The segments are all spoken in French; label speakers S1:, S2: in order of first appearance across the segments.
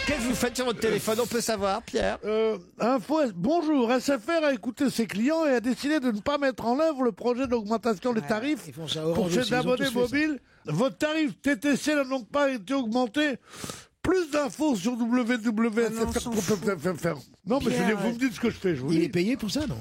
S1: Qu'est-ce que vous faites sur votre téléphone? On peut savoir, Pierre?
S2: Bonjour, SFR a écouté ses clients et a décidé de ne pas mettre en œuvre le projet d'augmentation des tarifs pour ces abonnés mobiles. Votre tarif TTC n'a donc pas été augmenté. Plus d'infos sur www.sfr.fr. Non, mais je veux dire, vous me dites ce que je fais, je vous dis.
S3: Il est payé pour ça, non?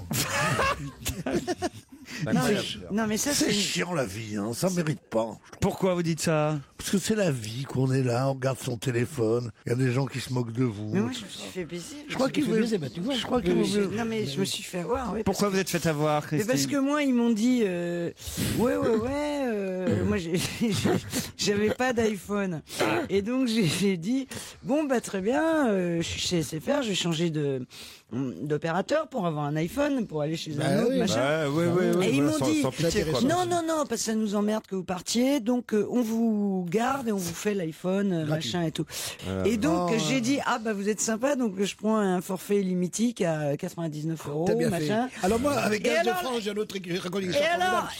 S4: Non, mais ça,
S2: C'est chiant la vie, hein, ça mérite pas.
S1: Pourquoi vous dites ça?
S2: Parce que c'est la vie qu'on est là, on regarde son téléphone, il y a des gens qui se moquent de vous.
S4: Mais moi, je me suis fait baiser.
S2: Je crois qu'il vaut mieux. Je crois qu'il vaut mieux.
S4: Non, mais je me suis fait avoir. Oui,
S1: Pourquoi vous êtes fait avoir, Christine?
S4: parce que moi, ils m'ont dit, moi, j'avais pas d'iPhone. Et donc, j'ai dit, bon, bah, très bien, je suis chez SFR, je vais changer d'opérateur pour avoir un iPhone, pour aller chez un autre, machin. Et ils m'ont dit, non, parce que ça nous emmerde que vous partiez, donc on vous garde et on vous fait l'iPhone, machin et tout. Et donc j'ai dit, ah bah vous êtes sympa, donc je prends un forfait illimité à 99 €,
S3: T'as bien
S4: machin.
S3: fait. Alors moi, avec Gaz de
S4: alors-
S3: France, j'ai un autre reconnaissance.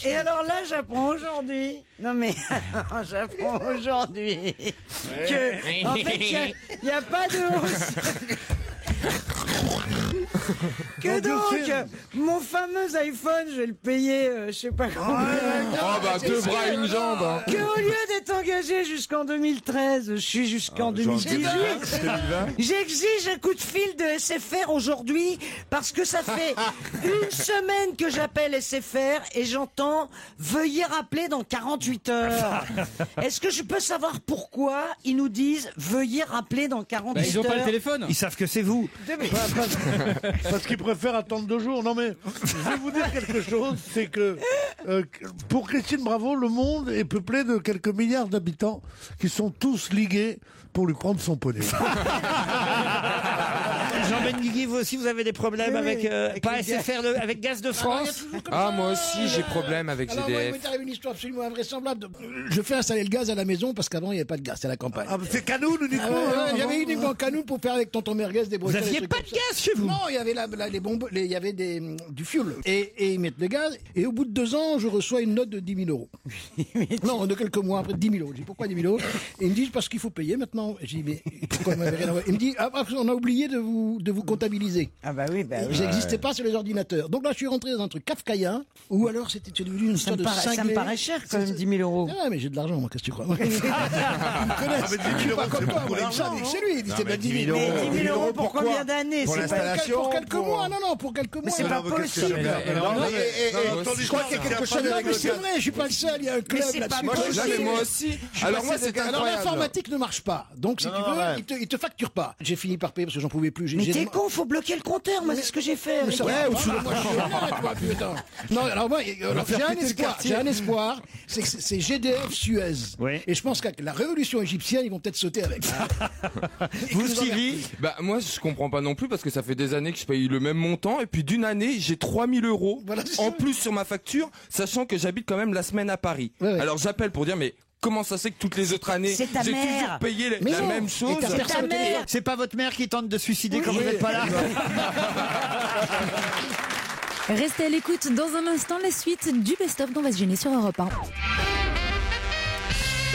S4: Et alors là, j'apprends aujourd'hui. Non mais j'apprends aujourd'hui que en fait il y a pas de hausse. Que donc, mon fameux iPhone, je vais le payer, je sais pas combien.
S5: Oh bah 2 bras et une jambe. Hein.
S4: Que au lieu d'être engagé jusqu'en 2013, je suis jusqu'en 2018. J'exige un coup de fil de SFR aujourd'hui parce que ça fait une semaine que j'appelle SFR et j'entends « Veuillez rappeler dans 48 heures ». Est-ce que je peux savoir pourquoi ils nous disent « Veuillez rappeler dans 48 heures ».
S6: Ils ont pas le téléphone.
S1: Ils savent que c'est vous.
S2: Parce qu'ils préfèrent attendre 2 jours. Non mais, je vais vous dire quelque chose, c'est que pour Christine Bravo, le monde est peuplé de quelques milliards d'habitants qui sont tous ligués pour lui prendre son poney.
S1: Jean Benguigui, vous aussi, vous avez des problèmes avec pas SFR, avec Gaz de France?
S5: Ah moi aussi j'ai problème avec
S3: Alors moi, il
S5: GDF.
S3: m'est arrivé une histoire absolument invraisemblable. Je fais installer le gaz à la maison parce qu'avant il n'y avait pas de gaz, c'est à la campagne.
S2: Ah, c'est Canoun uniquement.
S3: Il y avait uniquement Canoun pour faire avec tonton merguez des
S1: Vous
S3: brochettes.
S1: aviez pas de gaz chez vous?
S3: Non, il y avait les bombes, il y avait du fuel. Et ils mettent le gaz. Et au bout de 2 ans, je reçois une note de 10 000 €. Non, de quelques mois après, 10 000 €. Je dis pourquoi 10 000 €? Et ils me disent parce qu'il faut payer maintenant. Je dis mais pourquoi m'avez rien envoyé? Il me dit on a oublié de vous comptabiliser.
S4: Ah bah oui, bah oui.
S3: J'existais pas sur les ordinateurs. Donc là, je suis rentré dans un truc kafkaïen, ou alors c'était devenu une sorte de
S4: Ça me
S3: cinglé.
S4: paraît cher quand même, 10 000 €.
S3: Ah, mais j'ai de l'argent, moi, qu'est-ce que tu crois? Ils me connaissent. Je suis pas comme toi, moi, ils savent que c'est lui. Il dit, c'est pas 10 000 €.
S4: Mais 10 000 € pour combien d'années?
S2: Pour
S4: C'est pas...
S2: l'installation,
S3: Pour quelques mois, non, pour quelques mois.
S4: Mais c'est pas possible.
S3: Je crois qu'il y a quelque chose avec mais c'est vrai, je suis pas le seul, il y a un club
S4: c'est pas
S3: là-dessus.
S5: Moi,
S4: possible.
S5: mais moi aussi. Alors moi c'est
S3: Alors
S5: incroyable.
S3: l'informatique ne marche pas. Donc si tu veux, il te facture pas. J'ai fini par payer parce que j'en pouvais plus.
S4: Mais t'es con, faut bloquer le compteur, moi c'est ce que j'ai fait.
S3: Mais ça va, ou sous le moi, je suis honnête, moi, putain. Non, alors moi, j'ai un espoir, c'est que c'est GDF Suez.
S1: Oui.
S3: Et je pense qu'avec la révolution égyptienne, ils vont peut-être sauter avec.
S1: Vous, Stevie?
S5: Bah moi je comprends pas non plus parce que ça fait des années que je paye le même montant et puis d'une année j'ai 3 000 €
S3: Voilà, c'est
S5: en
S3: ça.
S5: plus sur ma facture, sachant que j'habite quand même la semaine à Paris.
S3: Ouais.
S5: Alors j'appelle pour dire mais comment ça se fait que toutes les autres années
S4: C'est ta
S5: j'ai
S4: mère.
S5: toujours payé
S3: Mais
S5: la
S3: non.
S5: même chose?
S3: Et t'as
S4: C'est ta
S3: personne au
S4: mère.
S3: téléphone.
S1: C'est pas votre mère qui tente de suicider quand vous n'êtes pas là?
S7: Restez à l'écoute dans un instant, la suite du best-of d'On va se gêner sur Europe 1.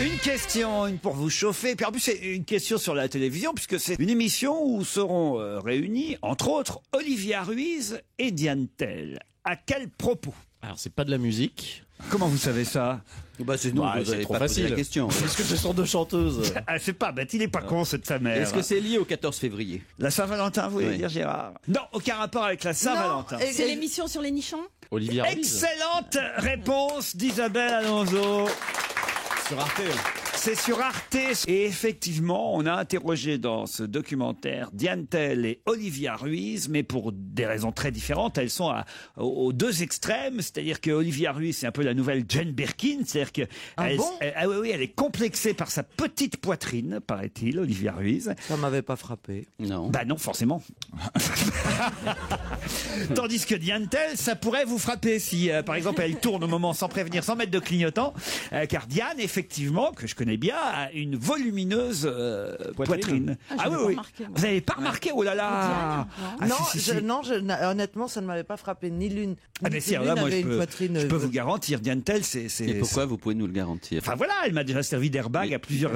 S1: Une question, une pour vous chauffer. Puis en plus, c'est une question sur la télévision, puisque c'est une émission où seront réunis, entre autres, Olivia Ruiz et Diane Tell. À quel propos?
S6: Alors c'est pas de la musique.
S1: Comment vous savez ça?
S8: Bah c'est nous, vous
S6: c'est
S8: avez
S6: trop
S8: pas posé
S6: facile.
S8: la question.
S6: Est-ce que ce sont deux chanteuses?
S1: Ah, c'est pas bête, il est pas con, cette sa mère.
S8: Est-ce que c'est lié au 14 février?
S1: La Saint-Valentin, vous voulez
S8: Oui.
S1: dire, Gérard? Non, aucun rapport avec la Saint-Valentin.
S7: C'est l'émission sur les nichons?
S6: Olivia Ruiz.
S1: Excellente réponse d'Isabelle Alonso.
S6: Sur Arte.
S1: C'est sur Arte. Et effectivement, on a interrogé dans ce documentaire Diane Tell et Olivia Ruiz, mais pour des raisons très différentes. Elles sont aux deux extrêmes. C'est-à-dire que Olivia Ruiz, c'est un peu la nouvelle Jane Birkin. C'est-à-dire que elle est complexée par sa petite poitrine, paraît-il, Olivia Ruiz.
S8: Ça m'avait pas frappé. Non.
S1: Bah non, forcément. Tandis que Diane Tell, ça pourrait vous frapper si, par exemple, elle tourne au moment sans prévenir, sans mettre de clignotant. Car Diane, effectivement, que je connais connais bien, a une volumineuse poitrine.
S9: Ah oui,
S1: oui.
S9: remarqué, moi.
S1: Vous n'avez pas remarqué? Oh là là. Ah,
S9: non,
S1: si, si, si.
S9: honnêtement, ça ne m'avait pas frappé. Ni l'une,
S1: Ah mais si, alors là, moi, je peux vous garantir, Diane Tell, c'est...
S8: Et pourquoi vous pouvez nous le garantir?
S1: Enfin voilà, elle m'a déjà servi d'airbag à plusieurs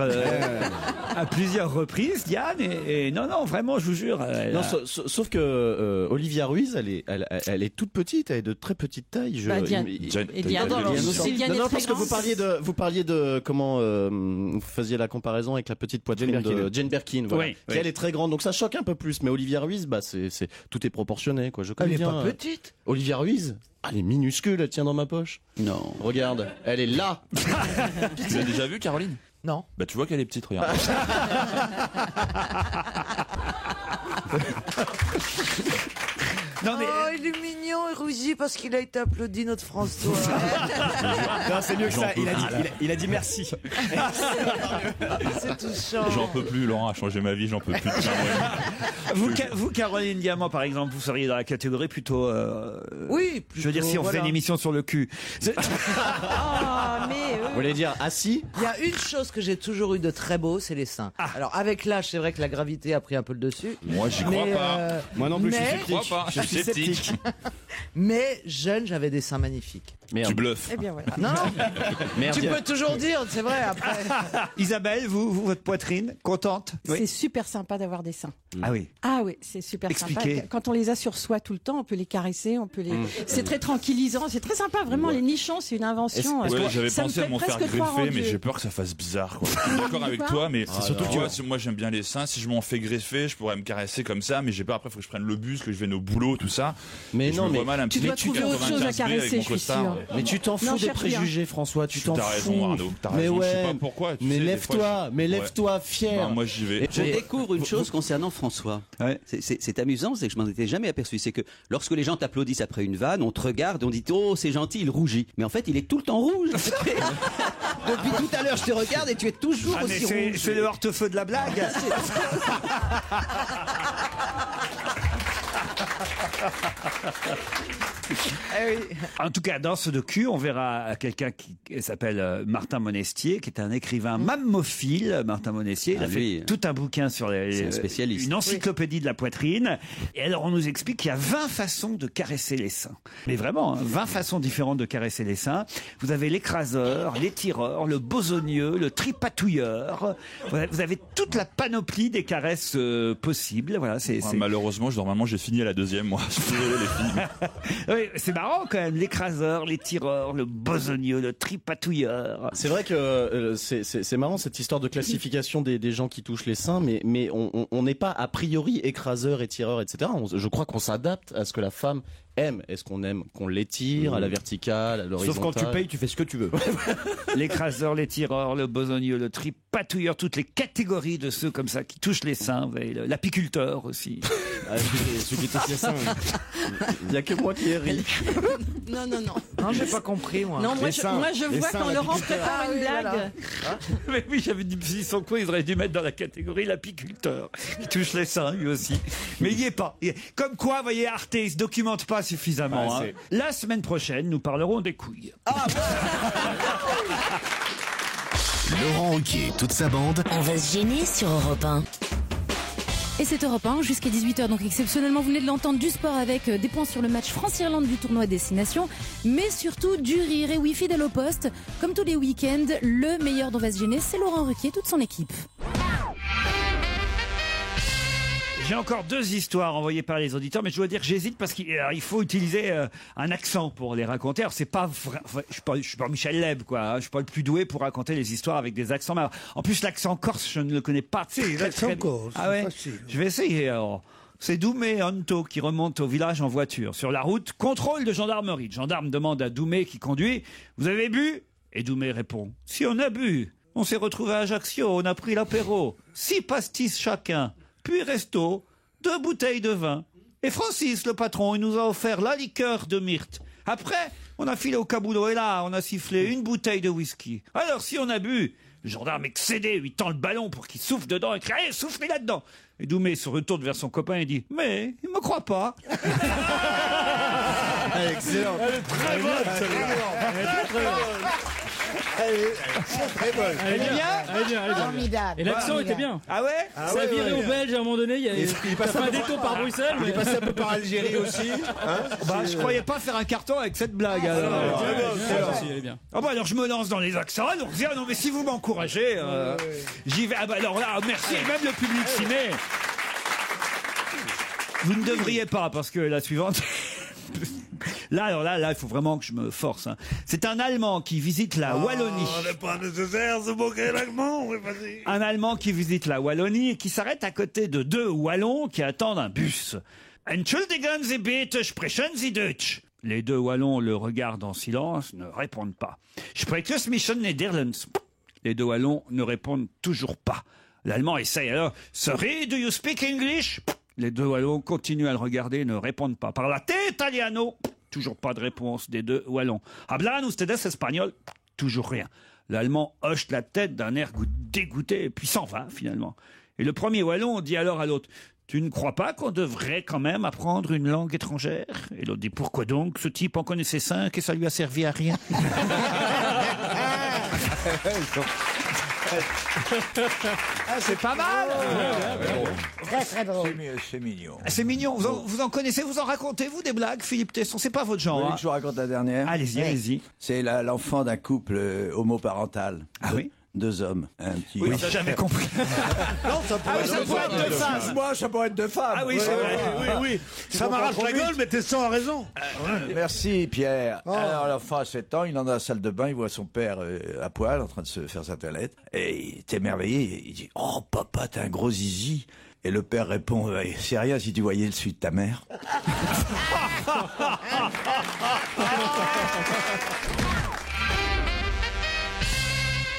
S1: reprises, Diane, et non, vraiment, je vous jure.
S6: Non, sauf que Olivia Ruiz, elle est toute petite, elle est de très petite taille.
S9: Diane est
S6: Parce que vous parliez de comment vous faisiez la comparaison avec la petite poitrine de Jane Birkin, voilà,
S1: Oui,
S6: qui elle est très grande, donc ça choque un peu plus. Mais Olivia Ruiz, bah tout est proportionné, quoi. Je connais
S9: Elle est
S6: bien.
S9: pas petite.
S6: Olivia Ruiz, elle est minuscule, elle tient dans ma poche.
S8: Non.
S6: Regarde, elle est là.
S5: Tu l'as déjà vu, Caroline?
S9: Non.
S5: Bah tu vois qu'elle est petite, regarde.
S1: Non, mais...
S9: Oh, il est mignon, il rougit parce qu'il a été applaudi, notre François.
S6: Non, c'est mieux que ça.
S8: Il a dit merci.
S9: C'est touchant.
S10: J'en peux plus, Laurent a changé ma vie, j'en peux plus.
S1: Vous, Caroline Diamant, par exemple, vous seriez dans la catégorie plutôt...
S9: Oui,
S1: je veux dire, si on faisait une émission sur le cul.
S9: Vous
S6: voulez dire assis?
S9: Il y a une chose que j'ai toujours eu de très beau, c'est les seins. Alors avec l'âge, c'est vrai que la gravité a pris un peu le dessus.
S10: Moi, j'y crois pas.
S6: Moi non plus, je suis
S10: Je crois pas. Je suis sceptique.
S9: Mais jeune, j'avais des seins magnifiques.
S6: Merde.
S10: Tu bluffes.
S9: Eh bien voilà. Non,
S6: Merde.
S9: tu peux toujours dire, c'est vrai. Après.
S1: Isabelle, vous, votre poitrine, contente?
S11: C'est super sympa d'avoir des seins.
S1: Ah oui.
S11: Ah oui, c'est super
S1: Expliquez.
S11: sympa. Quand on les a sur soi tout le temps, on peut les caresser, on peut les. C'est très tranquillisant, c'est très sympa. Vraiment, les nichons, c'est une invention.
S10: Ouais, j'avais
S11: Ça me
S10: pensé à
S11: fait
S10: m'en faire
S11: presque croire en
S10: greffer, mais
S11: Dieu.
S10: j'ai peur que ça fasse bizarre. Quoi. Je suis d'accord avec toi, mais c'est surtout que tu vois, moi j'aime bien les seins. Si je m'en fais greffer, je pourrais me caresser comme ça, mais j'ai peur après, il faut que je prenne le bus, que je vienne au boulot, tout ça.
S6: Mais
S10: Et je
S6: non,
S10: me
S6: mais
S10: vois mal un
S11: tu
S10: petit
S11: dois trouver autre chose à
S10: 95
S11: caresser,
S10: avec mon
S11: je suis
S10: costard.
S11: sûre.
S6: Mais tu t'en
S11: Non,
S6: fous des
S11: cherche rien.
S6: préjugés, François. Tu t'en
S10: T'as
S6: fous.
S10: raison, Arnaud. T'as
S6: Mais
S10: raison. Je sais
S6: ouais.
S10: pas pourquoi. tu
S6: Mais
S10: sais, des
S6: lève-toi,
S10: fois,
S6: lève-toi, fier.
S10: Bah, moi j'y vais.
S8: Je découvre une chose concernant François.
S1: Ouais.
S8: C'est amusant, c'est que je m'en étais jamais aperçu. C'est que lorsque les gens t'applaudissent après une vanne, on te regarde, on dit oh c'est gentil, il rougit. Mais en fait, il est tout le temps rouge. Depuis tout à l'heure, je te regarde et tu es toujours
S1: Ah, mais
S8: aussi rouge.
S1: c'est le hortefeux de la blague. En tout cas, dans ce docu, on verra quelqu'un qui s'appelle Martin Monestier, qui est un écrivain mammophile. Martin Monestier, il a fait tout un bouquin sur
S8: c'est un spécialiste.
S1: une encyclopédie de la poitrine. Et alors, on nous explique qu'il y a 20 façons de caresser les seins. Mais vraiment, 20 façons différentes de caresser les seins. Vous avez l'écraseur, l'étireur, le besogneux, le tripatouilleur. Vous avez toute la panoplie des caresses possibles. Voilà,
S10: Ouais, malheureusement, normalement, j'ai fini à la deuxième, moi. Je suis désolé, les filles.
S1: Oui, c'est marrant quand même. L'écraseur, l'étireur, le besogneux, le tripatouilleur.
S6: C'est vrai que c'est marrant cette histoire de classification des gens qui touchent les seins, mais on n'est pas a priori écraseur, étireur, etc. Je crois qu'on s'adapte à ce que la femme aime. Est-ce qu'on aime qu'on l'étire à la verticale, à l'horizontale?
S8: Sauf quand tu payes, tu fais ce que tu veux.
S1: L'écraseur, l'étireur, le besogneux, le tripatouilleur, toutes les catégories de ceux comme ça qui touchent les seins. Vous avez l'apiculteur aussi.
S6: Celui qui touche les seins. Il n'y a que moi qui ai ri.
S11: Non.
S9: Non, j'ai pas compris moi.
S11: Non, moi je vois quand Laurent prépare une blague.
S1: Mais oui, j'avais dit, s'ils sont cons, ils auraient dû mettre dans la catégorie l'apiculteur. Il touche les seins, lui aussi. Mais il n'y est pas. Comme quoi, vous voyez, Arte, il se documente pas suffisamment.
S6: Ouais,
S1: La semaine prochaine, nous parlerons des couilles.
S12: Laurent Ruquier et toute sa bande.
S7: On va se gêner sur Europe 1. Et c'est Europe 1 jusqu'à 18h, donc exceptionnellement vous venez de l'entendre, du sport avec des points sur le match France-Irlande du tournoi Destination, mais surtout du rire. Et oui, fidèle au poste, comme tous les week-ends, le meilleur d'On va se gêner, c'est Laurent Ruquier et toute son équipe.
S1: J'ai encore 2 histoires envoyées par les auditeurs, mais je dois dire que j'hésite parce qu'il faut utiliser un accent pour les raconter. Alors c'est pas vrai, je suis pas Michel Leb, quoi. Hein, je suis pas le plus doué pour raconter les histoires avec des accents. Mais en plus, l'accent corse, je ne le connais pas.
S2: L'accent corse,
S1: ah ouais.
S2: facile.
S1: Je vais essayer. Alors. C'est Doumé Anto qui remonte au village en voiture. Sur la route, contrôle de gendarmerie. Le gendarme demande à Doumé qui conduit « Vous avez bu ?» Et Doumé répond « Si on a bu. On s'est retrouvé à Ajaccio, on a pris l'apéro. 6 pastis chacun. Puis resto, 2 bouteilles de vin. Et Francis, le patron, il nous a offert la liqueur de myrte. Après, on a filé au caboulot et là, on a sifflé une bouteille de whisky. Alors, si on a bu, le gendarme excédé lui tend le ballon pour qu'il souffle dedans et crie « Allez, soufflez là-dedans !» Et Doumé se retourne vers son copain et dit « Mais, il me croit pas. »
S6: Excellent.
S2: Elle est très bonne, celle-là. Elle est très bonne.
S13: Très bonne.
S14: Elle est bien.
S15: Elle est bien.
S14: Formidable.
S15: Et l'accent était bien.
S1: Ah ouais?
S15: Ça a viré au Belge à un moment donné. Il passe un détour par Bruxelles.
S13: Il est passé un peu par Algérie aussi.
S1: Je croyais pas faire un carton avec cette blague. Alors.
S15: Elle est bien.
S1: Ah bah alors je me lance dans les accents. Donc non mais si vous m'encouragez, j'y vais. Ah bah alors là, merci. Et même le public s'y met. Vous ne devriez pas parce que la suivante. Là, il faut vraiment que je me force. Hein. C'est un Allemand qui visite la Wallonie.
S2: On n'est pas nécessaire de se moquer l'allemand, oui, vas-y.
S1: Un Allemand qui visite la Wallonie et qui s'arrête à côté de 2 Wallons qui attendent un bus. Entschuldigen Sie bitte, sprechen Sie Deutsch. Les 2 Wallons le regardent en silence, ne répondent pas. Sprechen mich Nederlands. Les 2 Wallons ne répondent toujours pas. L'Allemand essaye alors. Sorry, do you speak English? Les 2 Wallons continuent à le regarder, ne répondent pas. Parlate italiano? Toujours pas de réponse des 2 Wallons. Hablan ustedes espagnol? Toujours rien. L'Allemand hoche la tête d'un air dégoûté, puis s'en va finalement. Et le premier Wallon dit alors à l'autre: tu ne crois pas qu'on devrait quand même apprendre une langue étrangère? Et l'autre dit: pourquoi donc? Ce type en connaissait 5 et ça lui a servi à rien. C'est pas mal.
S15: Très très drôle.
S13: C'est mignon.
S1: C'est mignon. Vous en connaissez? Vous en racontez, vous, des blagues, Philippe Tesson? C'est pas votre genre. Hein.
S16: Je vous raconte la dernière.
S1: Allez-y, allez-y.
S16: C'est l'enfant d'un couple homoparental.
S1: Ah oui?
S16: 2 hommes. Un petit.
S1: Oui, t'as jamais compris.
S16: Non, ça pourrait
S2: être
S16: 2 femmes. Moi, ça pourrait être 2 femmes.
S1: Ah oui, c'est vrai.
S2: Oui. Ça m'arrache la gueule, mais Tesson a raison.
S16: Merci, Pierre. Alors, l'enfant a 7 ans, il est dans la salle de bain, il voit son père à poil, en train de se faire sa toilette. Et il est émerveillé. Il dit: oh, papa, t'as un gros zizi. Et le père répond: c'est rien si tu voyais le dessus de ta mère.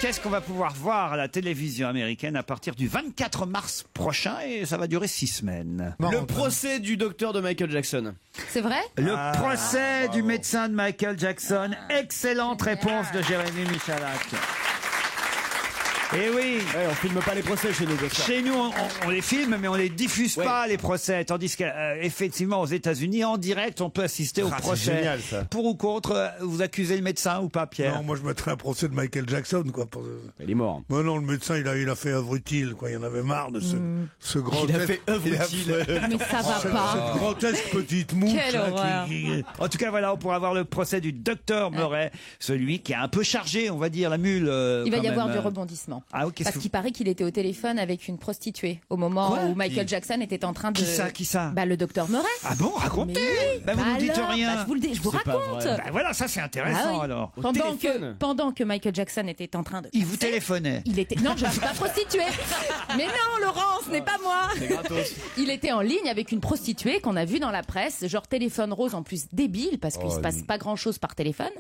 S1: Qu'est-ce qu'on va pouvoir voir à la télévision américaine à partir du 24 mars prochain, et ça va durer 6 semaines.
S6: Le procès du docteur de Michael Jackson.
S7: C'est vrai?
S1: Le procès du médecin de Michael Jackson. Excellente réponse de Jérémy Michalak. Eh oui.
S6: Ouais, on filme pas les procès chez nous.
S1: Chez nous, on les filme, mais on les diffuse pas, les procès. Tandis qu'effectivement, aux États-Unis, en direct, on peut assister au procès.
S2: C'est génial, ça.
S1: Pour ou contre, vous accusez le médecin ou pas, Pierre?
S2: Non, moi je mettrais un procès de Michael Jackson, quoi.
S6: Il est mort.
S2: Mais non, le médecin, il a fait œuvre utile, quoi. Il en avait marre de ce grand.
S6: Il a fait œuvre utile.
S7: Mais ça va pas.
S2: Cette grotesque petite mouche.
S7: Quelle horreur.
S1: En tout cas, voilà, on pourra voir le procès du docteur Murray, celui qui a un peu chargé, on va dire, la mule.
S7: Il va y avoir du rebondissement.
S1: Ah, ok.
S7: Parce qu'il paraît qu'il était au téléphone avec une prostituée au moment où Michael Jackson était en train de.
S1: Qui ça?
S7: Bah, le docteur Murray.
S1: Ah bon, racontez. Vous nous dites rien.
S7: Je vous raconte.
S1: Bah voilà, ça c'est intéressant alors.
S7: Pendant que Michael Jackson était en train de.
S1: Il vous téléphonait.
S7: Il était. Non, je ne suis pas prostituée. Mais non, Laurent, ce n'est pas moi.
S6: C'est gratos.
S7: Il était en ligne avec une prostituée qu'on a vue dans la presse, genre téléphone rose en plus débile parce qu'il se passe pas grand chose par téléphone.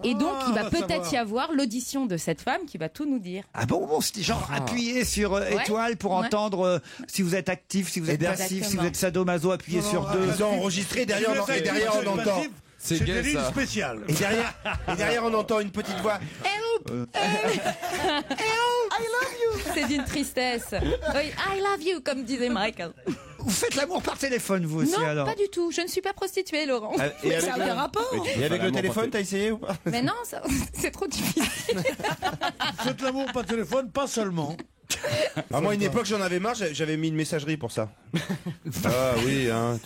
S7: Et donc il va peut-être y avoir l'audition de cette femme qui va tout nous dire.
S1: Ah bon, c'était genre appuyez sur étoile pour entendre si vous êtes actif, si vous êtes passif, si vous êtes sadomaso, appuyez sur 2.
S13: Ils ont enregistré derrière on entend.
S5: C'est
S2: des
S5: gay,
S2: lignes
S5: ça.
S2: spéciales.
S13: Et derrière on entend une petite voix.
S7: Help! Help! I love you! C'est d'une tristesse. Oui, I love you, comme disait Michael.
S1: Vous faites l'amour par téléphone, vous aussi,
S7: non,
S1: alors?
S7: pas du tout. Je ne suis pas prostituée, Laurent.
S6: Mais
S7: ça a un rapport.
S6: Et avec le téléphone, t'as essayé ou pas?
S7: Mais non, c'est trop difficile.
S2: Faites l'amour par téléphone, pas seulement.
S13: Moi, à une époque, j'en avais marre, j'avais mis une messagerie pour ça. Ah oui, hein,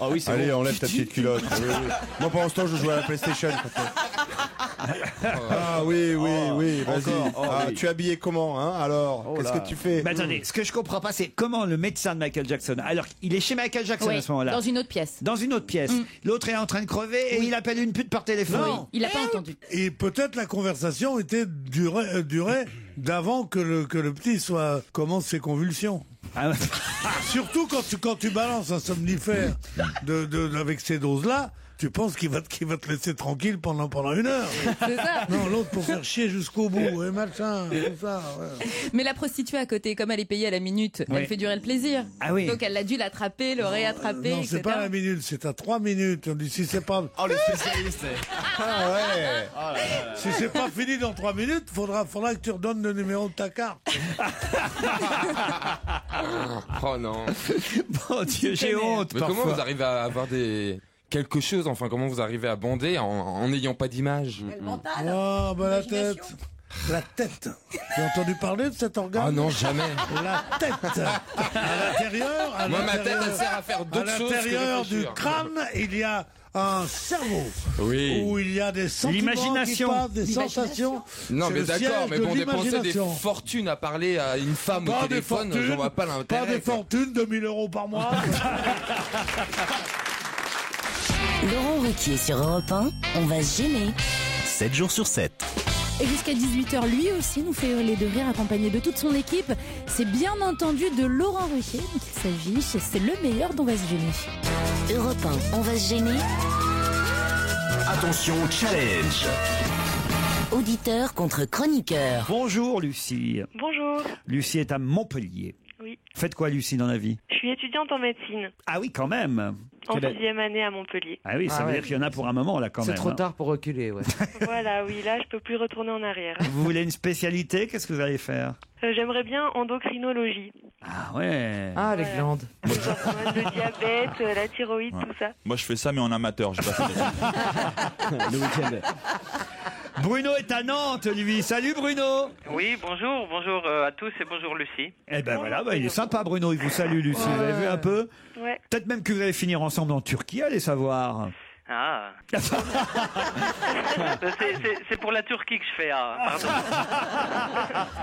S6: Ah oui, c'est
S13: allez,
S6: bon.
S13: enlève ta petite culotte. Oui, oui. Moi, pendant ce temps, je jouais à la PlayStation. Ah oui, vas-y.
S6: Oui.
S13: Tu es habillé comment, hein? Alors, qu'est-ce que tu fais?
S1: Mais attendez, ce que je comprends pas, c'est comment le médecin de Michael Jackson, alors il est chez Michael Jackson à ce moment-là.
S7: Dans une autre pièce.
S1: Dans une autre pièce. L'autre est en train de crever et il appelle une pute par téléphone.
S2: Non.
S7: Il n'a pas entendu.
S2: Et peut-être la conversation durait d'avant que le petit commence ses convulsions. Surtout quand tu balances un somnifère avec ces doses-là, tu penses qu'il va te laisser tranquille pendant 1 heure.
S7: C'est ça.
S2: Non, l'autre pour faire chier jusqu'au bout, et machin, tout ça. Ouais.
S7: Mais la prostituée à côté, comme elle est payée à la minute, elle fait durer le plaisir.
S1: Ah oui.
S7: Donc elle a dû l'attraper, le réattraper,
S2: Non,
S7: etc.
S2: c'est pas à la minute, c'est à 3 minutes. On dit si c'est pas.
S6: Oh, le spécialiste.
S13: Ah ouais.
S2: Si c'est pas fini dans 3 minutes, faudra que tu redonnes le numéro de ta carte.
S5: Oh non.
S1: Bon Dieu, j'ai honte.
S5: Mais
S1: parfois.
S5: comment vous arrivez à avoir des quelque chose. Enfin, comment vous arrivez à bander en n'ayant pas d'image?
S2: Oh, bah la tête. La tête. Tu as entendu parler de cet organe?
S5: Ah non, jamais.
S2: La tête. À l'intérieur.
S5: Moi, ma tête, elle sert à faire d'autres choses que
S2: À l'intérieur du
S5: réfléchir.
S2: crâne, il y a un cerveau.
S5: Oui.
S2: Où il y a des sentiments
S1: L'imagination.
S2: qui passent, des sensations.
S5: Non,
S2: C'est
S5: mais
S2: le
S5: d'accord,
S2: siège
S5: mais
S2: de
S5: bon, dépenser des
S2: l'imagination.
S5: fortunes à parler à une femme au
S2: Pas des
S5: téléphone,
S2: fortunes,
S5: je vois pas l'intérêt.
S2: Pas des fortunes, 2000 € par mois.
S14: Laurent Ruquier sur Europe 1, on va se gêner.
S12: 7 jours sur 7.
S7: Et jusqu'à 18h, lui aussi nous fait hurler de rire accompagné de toute son équipe. C'est bien entendu de Laurent Ruquier qu'il s'agit. C'est le meilleur dont on va se gêner.
S14: Europe 1, on va se gêner.
S12: Attention, challenge.
S14: Auditeur contre chroniqueur.
S1: Bonjour Lucie.
S17: Bonjour.
S1: Lucie est à Montpellier.
S17: Oui.
S1: Faites quoi Lucie dans la vie?
S17: Je suis étudiante en médecine,
S1: Ah oui, quand même.
S17: en 6e année à Montpellier.
S1: Ah oui, ça veut dire qu'il y en a pour un moment là quand même.
S9: C'est trop
S1: hein.
S9: tard pour reculer, ouais.
S17: Voilà, oui, là, je peux plus retourner en arrière.
S1: Vous voulez une spécialité? Qu'est-ce que vous allez faire?
S17: J'aimerais bien endocrinologie.
S1: Ah ouais.
S9: Ah, les glandes.
S17: Le diabète, la thyroïde, tout ça.
S10: Moi, je fais ça, mais en amateur. J'ai pas fait de...
S6: Le week-end.
S1: Bruno est à Nantes, lui. Salut Bruno.
S18: Oui, bonjour à tous et bonjour Lucie.
S1: Eh ben voilà, il est sympa Bruno, il vous salue Lucie. Vous avez vu un peu?
S17: Ouais.
S1: Peut-être même que vous allez finir ensemble en Turquie, allez savoir.
S18: Ah. c'est pour la Turquie que je fais, pardon.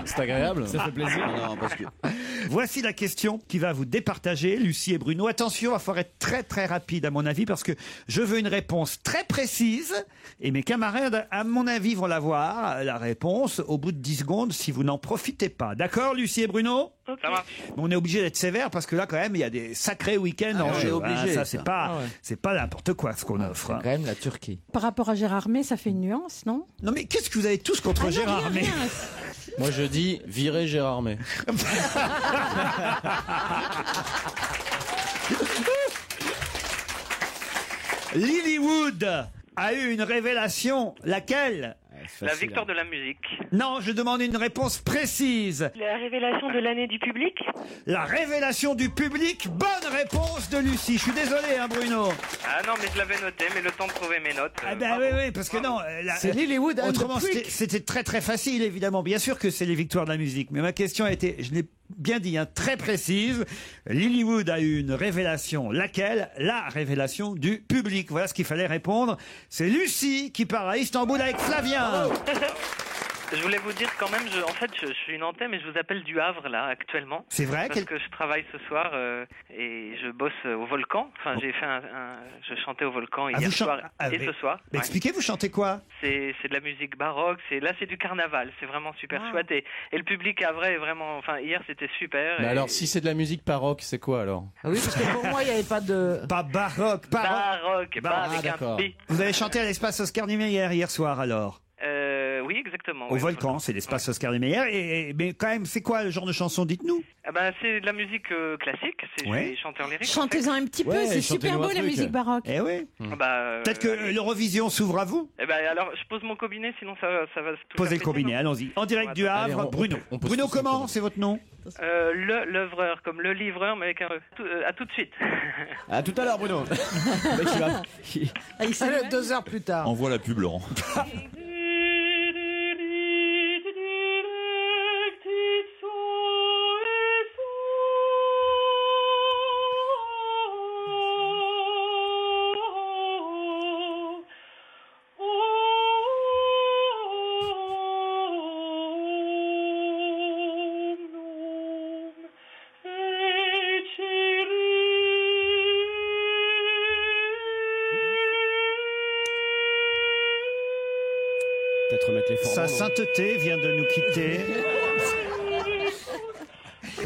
S6: C'est agréable.
S8: Ça fait plaisir. Non, parce que...
S1: Voici la question qui va vous départager, Lucie et Bruno. Attention, il va falloir être très très rapide à mon avis parce que je veux une réponse très précise et mes camarades, à mon avis, vont l'avoir, la réponse, au bout de 10 secondes si vous n'en profitez pas. D'accord, Lucie et Bruno?
S18: Ça marche.
S1: On est obligé d'être sévère parce que là, quand même, il y a des sacrés week-ends en
S9: on est
S1: jeu.
S9: obligé,
S1: ça,
S9: ça.
S1: c'est pas n'importe quoi ce qu'on offre.
S9: Quand même la Turquie.
S11: Par rapport à Gérard May, ça fait une nuance, non?
S1: Non mais qu'est-ce que vous avez tous contre Gérard May?
S6: Moi je dis virer Gérard May.
S1: Lilywood a eu une révélation. Laquelle?
S18: La victoire de la musique.
S1: Non, je demande une réponse précise.
S17: La révélation de l'année du public.
S1: La révélation du public. Bonne réponse de Lucie. Je suis désolé, hein, Bruno.
S18: Ah non, mais je l'avais noté, mais le temps de trouver mes notes.
S1: Ah ben oui, parce que non.
S9: C'est Lilywood and
S1: Autrement,
S9: the Prick.
S1: c'était très très facile, évidemment. Bien sûr que c'est les victoires de la musique, mais ma question a été, je l'ai bien dit, hein, très précise. Lilywood a eu une révélation. Laquelle? La révélation du public. Voilà ce qu'il fallait répondre. C'est Lucie qui part à Istanbul avec Flavien.
S18: Je voulais vous dire quand même, je suis nantais, mais je vous appelle du Havre là actuellement.
S1: C'est vrai?
S18: Parce que je travaille ce soir et je bosse au Volcan. Enfin, j'ai fait je chantais au Volcan hier
S1: vous
S18: soir et
S1: mais-
S18: ce soir.
S1: mais
S18: Ouais.
S1: expliquez, vous chantez quoi?
S18: C'est de la musique baroque. Là, c'est du carnaval. C'est vraiment super chouette et le public havrais est vraiment. Enfin, hier c'était super.
S6: Mais
S18: et-
S6: alors si c'est de la musique baroque, c'est quoi alors?
S9: Ah oui, parce que pour moi, il n'y avait pas de...
S1: Pas baroque,
S18: baroque, pas avec un
S6: d'accord.
S18: B.
S1: Vous avez chanté à l'espace Oscar Niemeyer hier soir alors?
S18: Oui, exactement.
S1: Au
S18: ouais.
S1: Volcan, c'est l'espace Oscar Niemeyer. Mais quand même, c'est quoi le genre de chanson? Dites-nous.
S18: Ah ben, c'est de la musique classique. Je
S1: Ouais.
S18: suis chanteur lyrique.
S11: Chantez-en un petit peu,
S6: Ouais,
S11: c'est
S6: chantez-nous
S11: super
S6: un
S11: beau la
S6: truc.
S11: musique baroque.
S1: Eh oui. Peut-être que l'Eurovision s'ouvre à vous.
S18: Eh ben, alors, je pose mon combiné, sinon ça va tout
S1: Posez
S18: faire
S1: le combiné,
S18: péter,
S1: allons-y. En direct du Havre,
S6: Allez,
S1: Bruno.
S6: on pose
S1: Bruno,
S6: tous le
S1: comment? C'est votre nom?
S18: L'œuvreur, comme le livreur, mais avec un E. À tout de suite.
S6: À tout à l'heure Bruno.
S9: Il s'est 2 heures plus tard.
S10: Envoie la pub, Laurent.
S6: Peut-être remettre les formants.
S1: Sa
S6: non
S1: sainteté vient de nous quitter.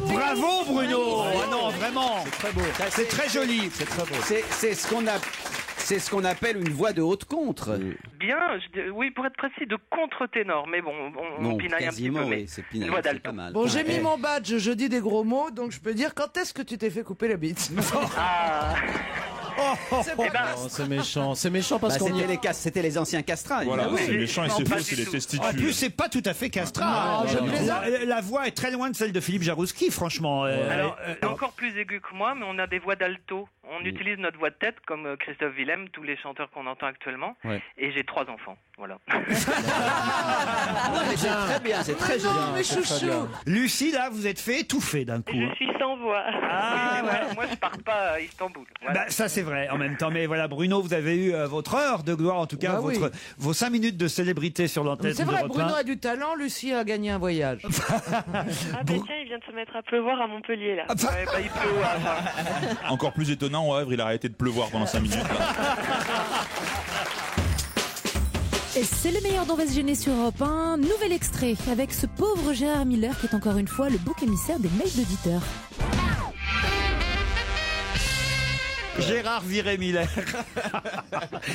S1: Bravo Bruno. Ah non, vraiment.
S8: Très beau.
S1: C'est très joli.
S8: C'est très beau. C'est ce qu'on appelle une voix de haute contre.
S18: Bien, oui, pour être précis, de contre-ténor. Mais bon, on
S8: Non,
S18: pinaille un petit
S8: quasiment,
S18: peu. Mais
S8: oui, c'est pinaille,
S18: une voix
S8: c'est
S18: d'alto.
S8: pas mal.
S9: Bon, j'ai mis
S8: Eh.
S9: mon badge, je dis des gros mots, donc je peux dire quand est-ce que tu t'es fait couper la bite?
S18: Ah.
S9: C'est pas grave.
S6: Non, c'est méchant parce
S8: Bah,
S6: qu'on y
S8: c'était les anciens castrats.
S10: Voilà,
S8: évidemment.
S10: c'est méchant et
S18: Non,
S10: c'est
S18: pas
S10: faux,
S18: du
S10: c'est les
S18: tout.
S10: testicules.
S1: En plus, c'est pas tout à fait castrat.
S9: Non, je plaisante.
S1: La voix est très loin de celle de Philippe Jarouski, franchement.
S18: Alors, encore plus aigu que moi, mais on a des voix d'alto. On utilise notre voix de tête comme Christophe Willem, tous les chanteurs qu'on entend actuellement.
S6: Ouais.
S18: Et j'ai 3 enfants. Voilà.
S8: Mais c'est très bien, c'est très joli.
S11: Non, mais chouchou.
S1: Lucie, là, vous êtes fait étouffer d'un coup.
S17: Je
S1: hein.
S17: suis sans voix.
S1: Ah,
S18: Mais
S1: ouais.
S18: moi, je pars pas à Istanbul. Voilà.
S1: Bah, ça c'est vrai en même temps, mais voilà Bruno, vous avez eu votre heure de gloire, en tout cas
S9: Bah oui.
S1: vos 5 minutes de célébrité sur l'antenne.
S9: C'est vrai,
S1: d'Europe
S9: Bruno
S1: 1.
S9: a du talent, Lucie a gagné un voyage.
S17: Ah ben tiens, il vient de se mettre à pleuvoir à Montpellier là.
S18: Ouais, bah, il pleut au Havre.
S10: Encore plus étonnant, au Havre, il a arrêté de pleuvoir pendant 5 minutes. là.
S7: Et c'est le meilleur dont va se gêner sur Europe 1. Nouvel extrait avec ce pauvre Gérard Miller qui est encore une fois le bouc émissaire des mails d'auditeurs.
S1: Gérard Viré-Miller.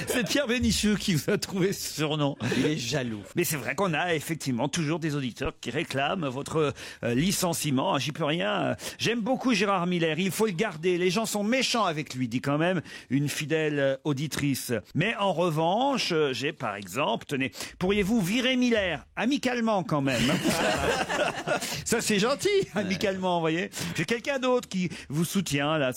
S1: C'est Pierre Bénichou qui vous a trouvé ce surnom.
S8: Il est jaloux.
S1: Mais c'est vrai qu'on a effectivement toujours des auditeurs qui réclament votre licenciement. J'y peux rien. J'aime beaucoup Gérard Miller. Il faut le garder. Les gens sont méchants avec lui, dit quand même une fidèle auditrice. Mais en revanche, j'ai par exemple, tenez, pourriez-vous virer Miller amicalement quand même? Ça c'est gentil, amicalement, vous voyez. J'ai quelqu'un d'autre qui vous soutient là.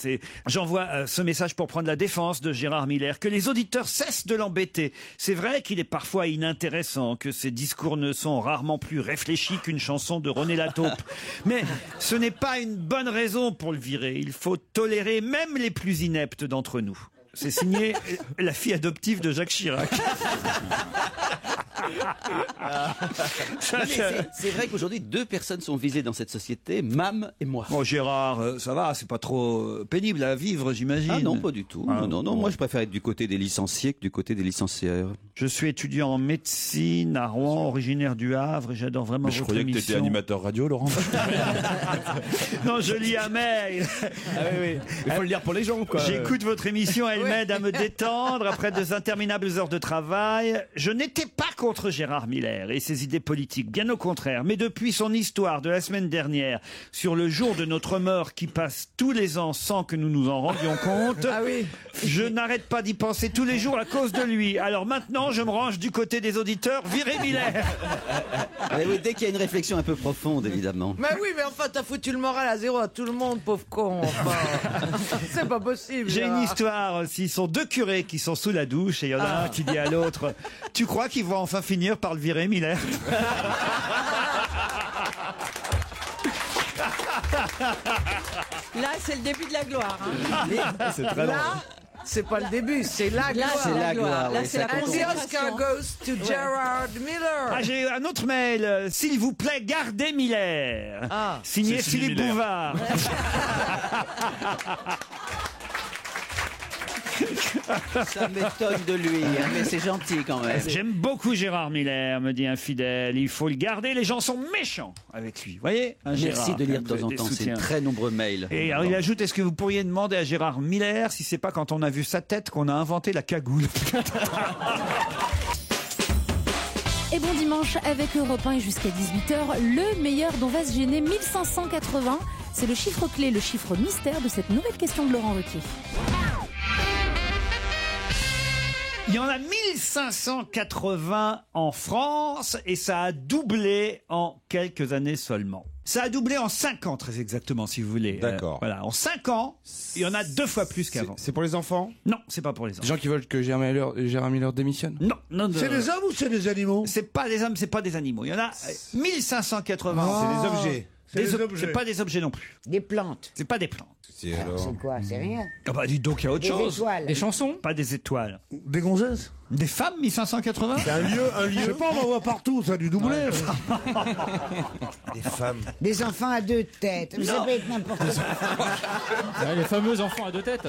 S1: J'envoie ce message pour prendre la défense de Gérard Miller, que les auditeurs cessent de l'embêter. C'est vrai qu'il est parfois inintéressant, que ses discours ne sont rarement plus réfléchis qu'une chanson de René Lataupe. Mais ce n'est pas une bonne raison pour le virer. Il faut tolérer même les plus ineptes d'entre nous. C'est signé la fille adoptive de Jacques Chirac.
S8: C'est vrai qu'aujourd'hui, 2 personnes sont visées dans cette société, Mam et moi.
S1: Bon, Gérard, ça va, c'est pas trop pénible à vivre, j'imagine.
S8: Ah non, pas du tout.
S1: Ah,
S8: non,
S1: bon.
S8: moi je préfère être du côté des licenciés que du côté des licencieurs.
S1: Je suis étudiant en médecine à Rouen, originaire du Havre, et j'adore vraiment
S10: Mais je
S1: votre
S10: croyais que tu
S1: émission.
S10: étais animateur radio, Laurent.
S1: Non, je lis un mail.
S6: Il faut le lire pour les gens, quoi.
S1: J'écoute votre émission, elle m'aide à me détendre après de interminables heures de travail. Je n'étais pas contre Gérard Miller et ses idées politiques, bien au contraire. Mais depuis son histoire de la semaine dernière sur le jour de notre mort qui passe tous les ans sans que nous nous en rendions compte, je n'arrête pas d'y penser tous les jours à cause de lui. Alors maintenant, je me range du côté des auditeurs. Virez Miller.
S8: Mais oui, dès qu'il y a une réflexion un peu profonde, évidemment.
S9: Mais oui, mais enfin, t'as foutu le moral à zéro à tout le monde, pauvre con. Enfin, c'est pas possible.
S1: J'ai
S9: là.
S1: une histoire aussi. Ce sont 2 curés qui sont sous la douche et il y en a un qui dit à l'autre, tu crois qu'ils vont enfin finir par le virer, Miller?
S11: Là, c'est le début de la gloire. Hein.
S6: C'est très long.
S9: Là, c'est pas le début, c'est la
S11: Là,
S9: gloire.
S11: c'est la gloire. Là, c'est la
S9: And the Oscar
S11: consécration.
S9: goes to Gerard Miller.
S1: Ah, j'ai un autre mail. S'il vous plaît, gardez Miller. Signé
S10: C'est Philippe
S1: Philippe
S10: Miller.
S1: Bouvard.
S8: Ça m'étonne de lui, hein, mais c'est gentil quand même.
S1: J'aime beaucoup Gérard Miller, me dit un fidèle. Il faut le garder. Les gens sont méchants avec lui. Vous voyez, un
S8: Merci
S1: Gérard,
S8: de lire de
S1: vous
S8: temps en
S1: avez
S8: temps
S1: des
S8: ces
S1: soutiens.
S8: très nombreux mails.
S1: Et alors, il ajoute, est-ce que vous pourriez demander à Gérard Miller si c'est pas quand on a vu sa tête qu'on a inventé la cagoule?
S7: Et bon dimanche avec Europe 1 et jusqu'à 18h, le meilleur dont va se gêner 1580. C'est le chiffre clé, le chiffre mystère de cette nouvelle question de Laurent Ruquier.
S1: Il y en a 1580 en France et ça a doublé en quelques années seulement. Ça a doublé en 5 ans, très exactement, si vous voulez.
S13: D'accord.
S1: Voilà, en 5 ans, il y en a 2 fois plus qu'avant.
S13: C'est pour les enfants?
S1: Non, c'est pas pour les enfants.
S5: Des gens qui veulent que Gérard Miller démissionne.
S1: Non, non,
S2: C'est des hommes ou c'est des animaux?
S1: C'est pas des hommes, c'est pas des animaux. Il y en a 1580.
S13: C'est des objets.
S2: C'est des objets.
S1: C'est pas des objets non plus.
S19: Des plantes.
S1: C'est pas des plantes.
S13: C'est alors...
S19: C'est quoi? C'est rien.
S1: Ah bah dis donc, il y a autre
S19: Des
S1: chose.
S19: étoiles.
S15: Des chansons?
S1: Pas des étoiles.
S2: Des gonzesses?
S1: Des femmes, 1580?
S2: C'est un lieu. Je sais pas, on en voit partout, ça a dû doubler.
S13: Des femmes.
S19: Des enfants à 2 têtes. Ça peut être n'importe quoi.
S15: Ouais, les fameux enfants à 2 têtes.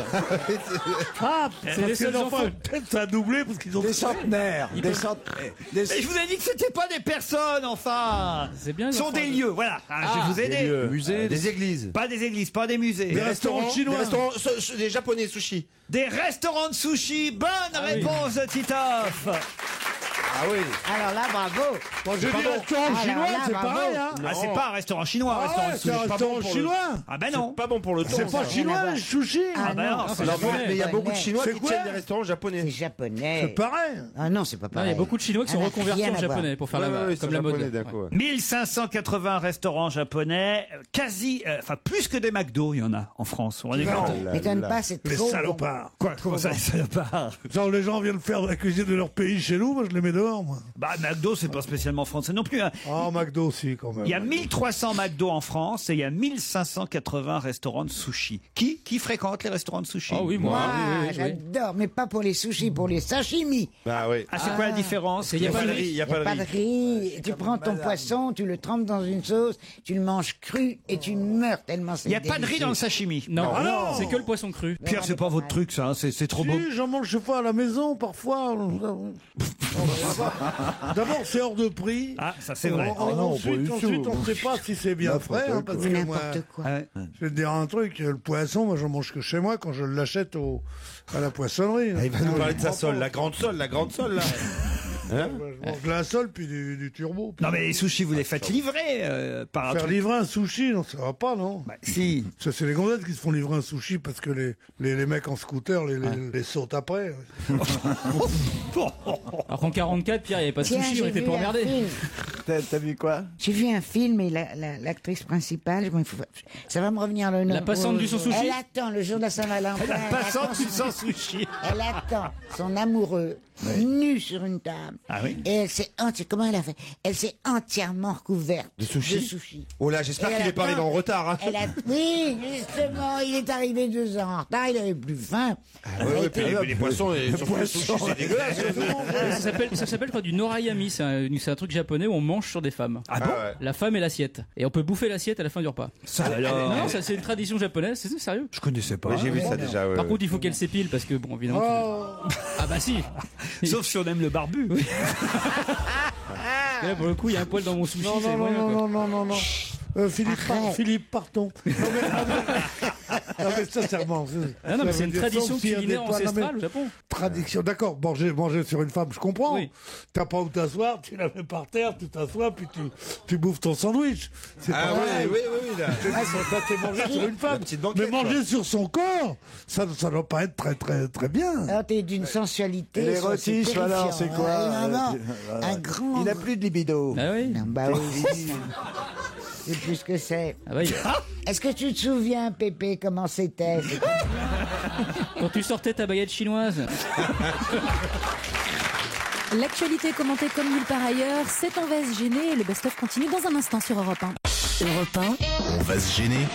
S2: Ah,
S15: C'est les seuls enfants.
S2: Peut-être ça a doublé parce qu'ils ont...
S16: Des centenaires. Des centenaires.
S1: Mais je vous ai dit que c'était pas des personnes, enfin.
S15: C'est bien.
S1: Ce sont des lieux, voilà. Je vais vous aider.
S13: Musées. Des églises.
S1: Pas des églises, pas des musées.
S2: Des restaurants chinois.
S13: Des restaurants, des japonais sushi.
S1: Des restaurants de sushi. Bonne réponse de Titoff.
S13: Ah oui.
S19: Alors là, bravo.
S2: Moi, je dis restaurant chinois, c'est pareil, hein.
S1: Ah, c'est pas un restaurant chinois, un restaurant
S2: c'est un restaurant chinois.
S1: Ah ben non.
S13: C'est pas bon pour le temps.
S2: C'est pas chinois, le sushi.
S1: Ah ben non, c'est
S13: Non,
S1: japonais.
S13: mais il y a beaucoup de Chinois
S2: C'est
S13: qui
S2: quoi
S13: tiennent des restaurants japonais.
S19: C'est japonais.
S2: C'est pareil.
S19: Ah non, c'est pas
S15: Non, il
S19: pareil.
S15: y a beaucoup de Chinois qui sont
S19: Ah,
S15: reconvertis
S19: rien
S15: en
S19: à voir.
S15: japonais pour faire
S13: Ouais,
S15: la,
S13: ouais,
S15: comme
S13: c'est
S15: la
S13: japonais,
S15: mode.
S13: d'accord,
S15: Ouais.
S13: ouais.
S1: 1580 restaurants japonais, quasi, enfin plus que des McDo, il y en a en France. Vous vous rendez compte?
S19: M'étonne pas, c'est
S2: Les
S19: trop.
S2: salopards.
S1: Quoi, comment ça, les salopards?
S2: Genre, les gens viennent faire de la cuisine de leur pays chez nous, moi je les mets dehors, moi.
S1: Bah, McDo, c'est pas spécialement français non plus. Hein.
S2: Ah, McDo aussi, quand même.
S1: Il y a 1300 McDo en France et il y a 1580 restaurants de sushi. Qui fréquente les restaurants de sushi?
S15: Ah oui, moi.
S19: Moi,
S15: Oui, oui, oui.
S19: j'adore, mais pas pour les sushis, pour les sashimi.
S13: Ah oui.
S1: Ah, c'est quoi la différence?
S15: Il y a pas de riz.
S13: Il y a pas de riz.
S19: Tu prends ton poisson, tu le trempes dans une sauce, tu le manges cru et tu meurs tellement c'est
S1: Il n'y a pas de riz
S19: délicieux.
S1: dans le sashimi.
S15: Non,
S2: Ah non.
S15: c'est que le poisson cru.
S1: Pierre, c'est pas votre truc, ça. Hein. C'est trop beau.
S2: Si, j'en mange chez moi à la maison, parfois. D'abord, c'est hors de prix.
S1: Ah, ça c'est vrai.
S2: Ensuite, on ne sait pas si c'est bien frais, hein, parce que moi,
S19: N'importe quoi.
S1: Ouais.
S2: je vais te dire un truc, le poisson, moi, j'en mange que chez moi quand je l'achète à la poissonnerie.
S13: Ah, il va nous parler de sa sole, la grande sole là. Hein
S2: Je mange de la sole puis du turbo.
S1: Non, mais les sushis, vous les faites livrer par un
S2: Faire
S1: truc.
S2: livrer un sushi, non, ça va pas, non?
S1: Bah, si.
S2: Ça, c'est les gonzesses qui se font livrer un sushi parce que les mecs en scooter les sautent après.
S15: Alors qu'en 44, Pierre, il n'y avait pas de
S19: Tiens,
S15: sushi, on
S19: j'ai
S15: était
S19: vu
S15: pas
S19: un
S15: emmerdés.
S19: film.
S16: T'as vu quoi?
S19: J'ai vu un film et l'actrice principale, ça va me revenir le nom.
S15: La passante du sans sushi.
S19: Elle attend le jour de la Saint-Valentin.
S1: La
S19: elle
S1: passante
S19: attend
S1: du sans sushi.
S19: Elle attend son amoureux nu sur une table.
S1: Ah oui.
S19: Et elle s'est comment elle a fait? Elle s'est entièrement recouverte
S13: De sushi. Oh là, j'espère
S19: Et
S13: qu'il
S19: elle
S13: est pas arrivé
S19: attend.
S13: en retard. Hein.
S19: Oui, justement, il est arrivé 2 ans en retard, il avait plus faim.
S13: Ouais, puis les poissons, surtout les sushis, c'est dégueulasse.
S15: Ça s'appelle quoi, du norayami. C'est un truc japonais où on mange sur des femmes.
S1: Ah bon?
S13: ouais.
S15: La femme et l'assiette. Et on peut bouffer l'assiette à la fin du repas.
S1: Ça alors.
S15: Non, ça c'est une tradition japonaise, c'est sérieux.
S1: Je connaissais pas.
S13: Ouais, j'ai vu ça déjà. ouais,
S15: Par
S13: ouais.
S15: contre, il faut qu'elle s'épile parce que, bon, évidemment. Ah bah si.
S1: Sauf si on aime le barbu.
S15: Et là, pour le coup, il y a un poil dans mon sushi.
S2: Non,
S15: c'est
S2: non,
S15: moyen, quoi.
S2: non. Philippe, partons. Non, mais sincèrement.
S15: Ah non, mais c'est une tradition culinaire ancestrale au Japon.
S2: Tradition, d'accord. Manger sur une femme, je comprends.
S15: Oui.
S2: T'as pas où t'asseoir, tu la mets par terre, tu t'assois, puis tu bouffes ton sandwich. C'est
S13: Ah
S2: pas pareil.
S13: oui, là.
S2: Ça, c'est manger sur une femme.
S13: petite banquette,
S2: Mais manger sur son corps, ça doit pas être très bien.
S19: Alors, t'es d'une sensualité.
S16: Et les
S19: ça,
S16: rôtisses,
S19: terrifiant.
S16: alors, c'est quoi
S19: Non, un grand.
S16: Il a plus de libido.
S15: Ah oui.
S19: Non, bah oui. C'est plus ce que c'est.
S15: Ah bah,
S19: Est-ce que tu te souviens, Pépé, comment c'était?
S15: quand tu sortais ta baguette chinoise.
S7: L'actualité commentée comme nulle part ailleurs, c'est On va se gêner et le best-of continue dans un instant sur Europe 1.
S14: Europe 1.
S12: On va se gêner.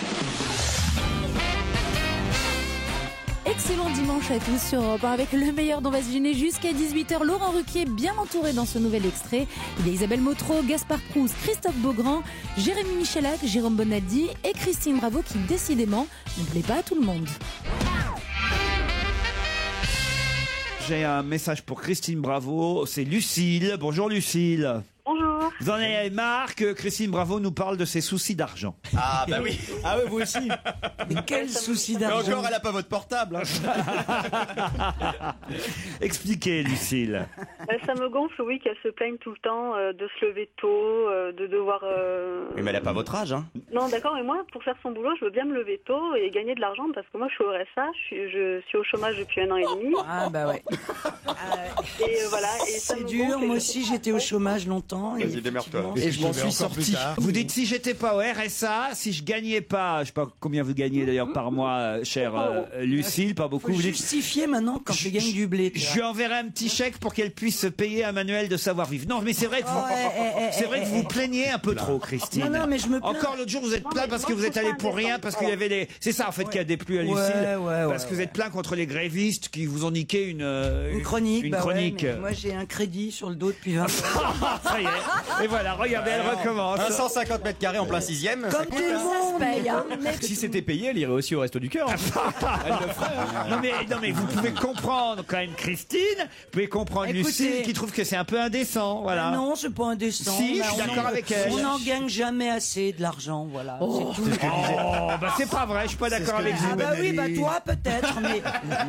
S7: Excellent dimanche à tous sur Europe 1 avec le meilleur d'On va se gêner jusqu'à 18h. Laurent Ruquier bien entouré dans ce nouvel extrait. Il y a Isabelle Motro, Gaspard Proust, Christophe Beaugrand, Jérémy Michalak, Jérôme Bonaldi et Christine Bravo qui décidément ne plaît pas à tout le monde.
S1: J'ai un message pour Christine Bravo. C'est Lucille. Bonjour Lucille.
S17: Bonjour.
S1: Vous en avez marre que Christine Bravo nous parle de ses soucis d'argent.
S6: Ah bah oui. Ah ouais, vous aussi.
S4: Mais quel souci
S6: Mais
S4: d'argent.
S6: encore, elle a pas votre portable. Hein.
S1: Expliquez, Lucille.
S17: Ça me gonfle, oui, qu'elle se plaigne tout le temps de se lever tôt, de devoir...
S6: Mais elle a pas votre âge, hein.
S17: Non, d'accord, mais moi, pour faire son boulot, je veux bien me lever tôt et gagner de l'argent parce que moi, je suis au RSA, je suis au chômage depuis 1 an et demi.
S4: Ah bah ouais.
S17: Et voilà. Et ça
S4: C'est
S17: me
S4: dur,
S17: gonfle et
S4: moi
S17: je-
S4: aussi j'étais au chômage longtemps. Et
S6: Vas-y, démerde-toi.
S4: et je m'en suis sorti.
S1: Vous dites si j'étais pas au RSA, si je gagnais pas, je sais pas combien vous gagnez d'ailleurs par mois, chère Lucille, pas beaucoup.
S4: Faut
S1: Vous dites,
S4: justifier maintenant quand je gagne du blé. tu
S1: je
S4: vois.
S1: lui enverrai un petit chèque pour qu'elle puisse se payer un manuel de savoir-vivre. Non, mais c'est vrai que vous, c'est vrai que vous vous plaignez un peu trop, Christine.
S4: Non, mais je me plains.
S1: Encore l'autre jour, vous êtes plaint parce que vous êtes allé pour rien, parce qu'il y avait des. C'est ça en fait qui a déplu à Lucille. Parce que vous êtes plaint contre les grévistes qui vous ont niqué une
S4: chronique.
S1: Une
S4: bah ouais,
S1: chronique.
S4: mais moi j'ai un crédit sur le dos depuis 20 ans.
S1: Ça y est. Et voilà, regardez, elle recommence.
S6: 150 mètres carrés en plein 6e.
S4: Comme tout le monde.
S20: Si c'était payé, elle irait aussi au Resto du Cœur. Elle le ferait.
S1: Non mais vous pouvez comprendre quand même Christine, vous pouvez comprendre
S4: Écoutez.
S1: Lucille qui trouve que c'est un peu indécent, voilà.
S4: Non, c'est pas indécent.
S1: Si, je suis d'accord avec elle.
S4: On n'en gagne jamais assez de l'argent, voilà.
S1: Oh,
S4: c'est tout.
S1: bah c'est pas vrai, je suis pas d'accord avec vous.
S4: Ah bah oui, bah toi peut-être,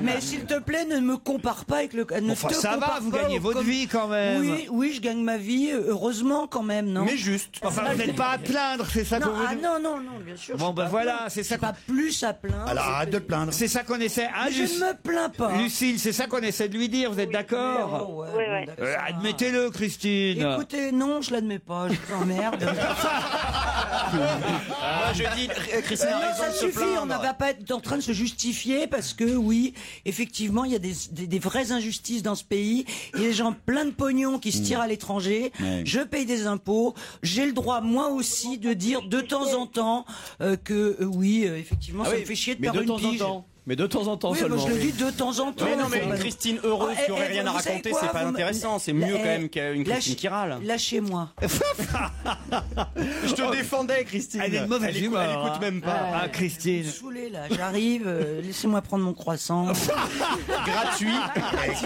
S4: mais s'il te plaît, ne me compare pas avec le.
S1: Enfin, ça va, vous gagnez votre vie quand même.
S4: Oui, je gagne ma vie, heureusement quand même, non.
S1: Mais juste. Enfin, vous n'êtes pas à plaindre, c'est ça
S4: Non,
S1: qu'on vous dit.
S4: non, bien sûr.
S1: Bon, bah voilà, c'est ça.
S4: Pas plus à plaindre.
S1: Alors arrête de te plaindre. C'est ça qu'on essaie.
S4: Mais je ne me plains pas.
S1: Lucille, c'est ça qu'on essaie de lui dire, vous êtes d'accord?
S4: Ouais.
S1: Admettez-le, Christine.
S4: Écoutez, non, je l'admets pas, je vous emmerde.
S20: Moi, je dis, Christine a raison
S4: ça
S20: de se
S4: suffit,
S20: plaindre.
S4: on ne va pas être en train de se justifier parce que oui, effectivement, il y a des vraies injustices dans ce pays. Il y a des gens plein de pognon qui se tirent à l'étranger.
S1: Ouais.
S4: Je paye des impôts. J'ai le droit, moi aussi, de dire de temps en temps que oui, effectivement, ça me fait chier de perdre une pige.
S20: Mais de temps en temps
S4: Oui,
S20: seulement.
S4: moi, je le dis de temps en temps.
S20: Mais non, mais
S4: Faut pas-
S20: une Christine heureuse qui aurait rien à
S4: vous savez
S20: raconter,
S4: quoi,
S20: c'est pas
S4: vous me-
S20: intéressant. C'est mieux quand même qu'une Christine qui râle.
S4: Lâchez-moi.
S20: Je te défendais, Christine.
S1: Elle est de mauvaise
S20: Elle écoute-
S1: humeur,
S20: elle écoute
S1: hein.
S20: même pas.
S1: Ah, Christine.
S4: Saoulé là, j'arrive, laissez-moi prendre mon croissant.
S20: Gratuit.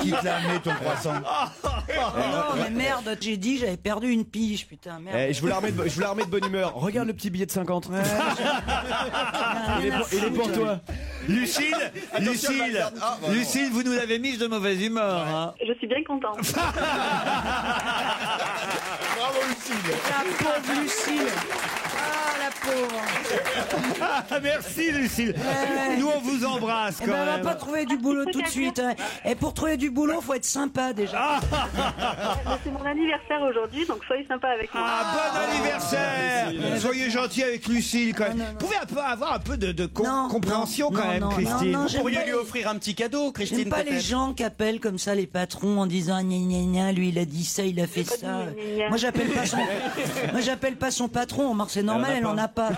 S16: Qui te l'a amené ton croissant?
S4: Non mais merde, j'ai dit j'avais perdu une pige, putain, merde.
S20: Je vous la remets de bonne humeur. Regarde le petit billet de 50. Il est pour toi.
S1: Lucille, Lucille, vous nous l'avez mise de mauvaise humeur. Hein.
S17: Je suis bien contente.
S16: Bravo Lucille.
S4: La pauvre Lucille. Ah, la pauvre.
S1: Ah, merci Lucille. Nous on vous embrasse
S4: Eh
S1: quand
S4: ben, on va
S1: même.
S4: pas trouver du boulot tout de suite. Hein. Et pour trouver du boulot, faut être sympa déjà.
S17: C'est mon anniversaire aujourd'hui, donc soyez sympa avec moi.
S1: Bon anniversaire. Soyez gentil avec Lucille quand même. Vous pouvez avoir un peu de compréhension quand même, Christine.
S20: Vous
S4: j'aime
S20: pourriez
S4: pas
S20: lui offrir un petit cadeau, Christine.
S4: J'aime pas les
S20: peut-être.
S4: gens qui appellent comme ça les patrons en disant gna gna gna, lui il a dit ça, il a fait ça.
S17: gna gna.
S4: Moi j'appelle pas son patron, c'est normal, elle en a pas.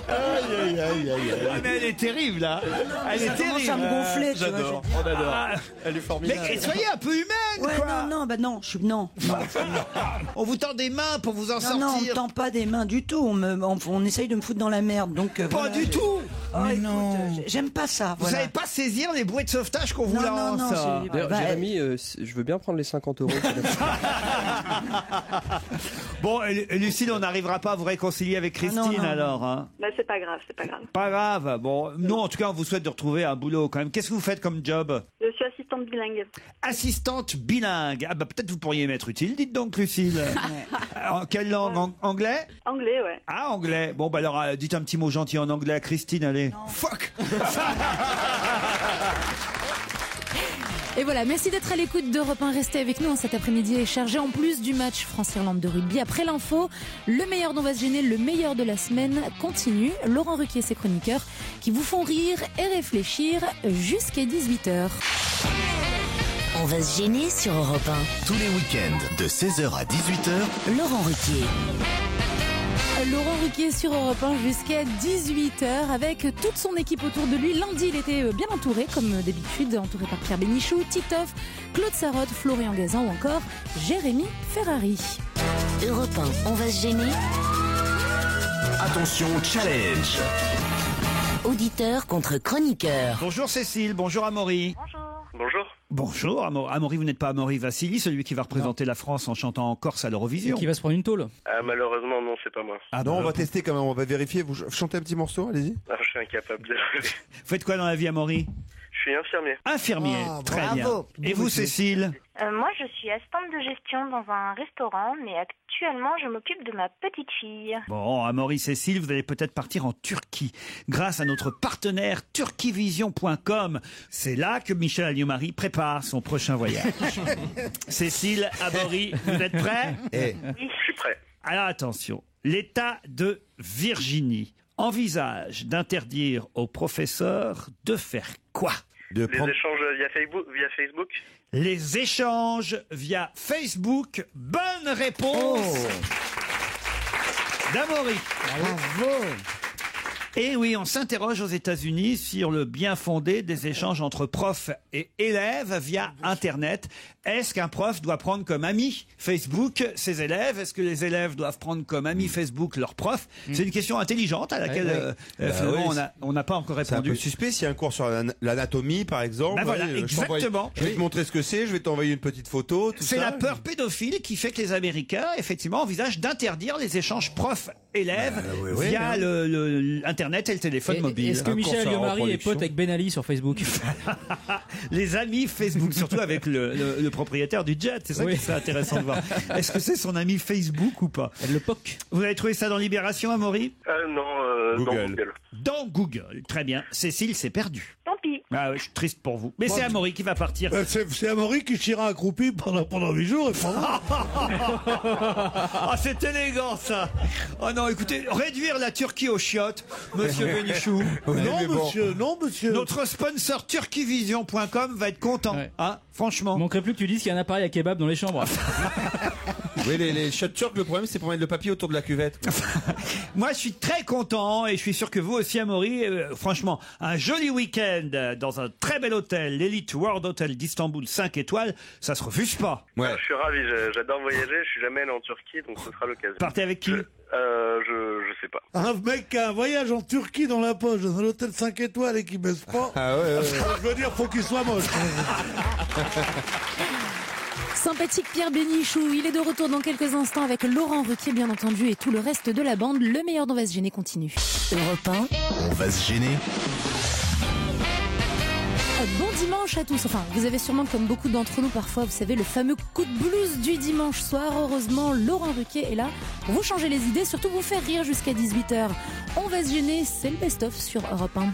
S1: Ah, mais elle est terrible là. Elle est
S4: Ça commence
S1: terrible.
S4: à me gonfler, tu vois,
S20: J'adore.
S4: je veux dire.
S20: On adore.
S1: Ah.
S20: Elle est formidable.
S1: Mais soyez un peu humaine,
S4: Ouais,
S1: quoi.
S4: non, non.
S1: On vous tend des mains pour vous en
S4: Non, on me
S1: sortir.
S4: tend pas des mains du tout. On essaye de me foutre dans la merde. Donc,
S1: Pas
S4: voilà,
S1: du tout.
S4: J'aime pas ça.
S1: Vous
S4: Voilà.
S1: savez pas saisir les bouées de sauvetage qu'on vous
S4: Non,
S1: lance.
S4: non, c'est-
S21: D'ailleurs,
S4: Bah,
S21: Jérémy, je veux bien prendre les 50 €.
S1: Bon, Lucille, on n'arrivera pas à vous réconcilier avec Christine
S4: non.
S1: alors. Hein.
S17: Bah, c'est pas grave, c'est pas grave.
S1: Pas grave. Bon, nous en tout cas, on vous souhaite de retrouver un boulot quand même. Qu'est-ce que vous faites comme job?
S17: Je suis assistante bilingue.
S1: Assistante bilingue. Ah bah peut-être vous pourriez m'être utile. Dites donc, Lucille. En quelle langue? Anglais?
S17: Anglais, ouais.
S1: Ah, anglais. Bon, bah alors, dites un petit mot gentil en anglais à Christine, allez. Fuck.
S7: Et voilà, merci d'être à l'écoute d'Europe 1. Restez avec nous cet après-midi et chargé en plus du match France-Irlande de rugby. Après l'info, le meilleur dont va se gêner, le meilleur de la semaine continue. Laurent Ruquier et ses chroniqueurs qui vous font rire et réfléchir jusqu'à 18h.
S14: On va se gêner sur Europe
S12: Tous les week-ends, de 16h à 18h,
S14: 1. Laurent Ruquier.
S7: Laurent Ruquier sur Europe 1 jusqu'à 18h avec toute son équipe autour de lui. Lundi, il était bien entouré, comme d'habitude, entouré par Pierre Bénichou, Titoff, Claude Sarraute, Florian Gazan ou encore Jérémy Ferrari.
S14: Europe 1, on va se gêner.
S12: attention, challenge.
S14: Auditeur contre chroniqueur.
S1: Bonjour Cécile, bonjour Amaury.
S18: Bonjour.
S1: Bonjour Amaury, vous n'êtes pas Amaury Vassili, celui qui va représenter la France en chantant en Corse à l'Eurovision.
S15: Qui va se prendre une tôle.
S18: Ah, malheureusement, non, c'est pas moi.
S1: Ah
S13: Non,
S1: bah,
S13: on va tester quand même, on va vérifier. Vous chantez un petit morceau, allez-y.
S18: Ah, je suis incapable, désolé.
S1: Vous faites quoi dans la vie Amaury?
S18: Je suis infirmier.
S1: Infirmier,
S3: Ah,
S1: très
S3: bravo.
S1: bien. Et vous Cécile?
S22: Moi, je suis assistante de gestion dans un restaurant, mais actuellement, je m'occupe de ma petite fille.
S1: Bon, Amaury, Cécile, vous allez peut-être partir en Turquie grâce à notre partenaire turquivision.com. C'est là que Michel Alliot-Marie prépare son prochain voyage. Cécile, Amaury, vous êtes prêts?
S18: Oui, je suis prêt.
S1: Alors attention, l'État de Virginie envisage d'interdire aux professeurs de faire quoi?
S18: Les échanges via Facebook.
S1: Les échanges via Facebook. Bonne réponse d'Amaury.
S3: Bravo.
S1: Et oui, on s'interroge aux États-Unis sur le bien fondé des échanges entre profs et élèves via Internet. est-ce qu'un prof doit prendre comme ami Facebook ses élèves? Est-ce que les élèves doivent prendre comme ami Facebook leurs profs? C'est une question intelligente à laquelle finalement on n'a pas encore
S13: C'est un
S1: répondu.
S13: peu suspect s'il y a un cours sur l'anatomie, par exemple.
S1: Ben voilà,
S13: Allez,
S1: exactement.
S13: Je vais te montrer ce que c'est, je vais t'envoyer une petite photo.
S1: C'est la peur pédophile qui fait que les Américains, effectivement, envisagent d'interdire les échanges profs-élèves via Internet et le téléphone mobile.
S15: Est-ce que Michel Alliot-Marie est pote avec Ben Ali sur Facebook?
S1: Les amis Facebook, surtout avec le propriétaire du jet, c'est ça qui serait intéressant de voir. Est-ce que c'est son ami Facebook ou pas?
S15: Le POC.
S1: Vous avez trouvé ça dans Libération, Amaury?
S9: Non,
S1: Google.
S9: dans Google.
S1: Dans Google, très bien. Cécile s'est perdue.
S17: Tant pis.
S1: Ah ouais, je suis triste pour vous. Mais c'est Amaury qui va partir.
S2: C'est Amaury qui chira accroupi pendant 8 jours. Et
S1: Ah, c'est élégant ça. Oh non, écoutez, réduire la Turquie aux chiottes, monsieur Bénichou.
S2: Non, monsieur.
S1: Notre sponsor turquivision.com va être content, hein, franchement.
S15: Manquerait plus que tu dises qu'il y a un appareil à kebab dans les chambres.
S13: Oui, les chiottes turques, le problème c'est pour mettre le papier autour de la cuvette.
S1: Moi, je suis très content et je suis sûr que vous aussi, Amaury. Franchement, un joli week-end dans un très bel hôtel, l'Elite World Hotel d'Istanbul 5 étoiles, ça se refuse pas.
S9: Je suis ravi, j'adore voyager, je suis jamais allé en Turquie, donc ce sera l'occasion.
S1: Partez avec qui?
S9: Je sais pas.
S2: Un mec qui a un voyage en Turquie dans la poche, dans un hôtel 5 étoiles et qui baisse pas. Je veux dire, faut qu'il soit moche.
S7: Sympathique Pierre Bénichou, il est de retour dans quelques instants avec Laurent Ruquier bien entendu et tout le reste de la bande. Le meilleur d'On va se gêner continue.
S12: Europe 1, on va se gêner.
S7: Bon dimanche à tous. Enfin, vous avez sûrement, comme beaucoup d'entre nous parfois, vous savez, le fameux coup de blues du dimanche soir. Heureusement, Laurent Ruquier est là pour vous changer les idées, surtout vous faire rire jusqu'à 18h. On va se gêner, c'est le best-of sur Europe 1.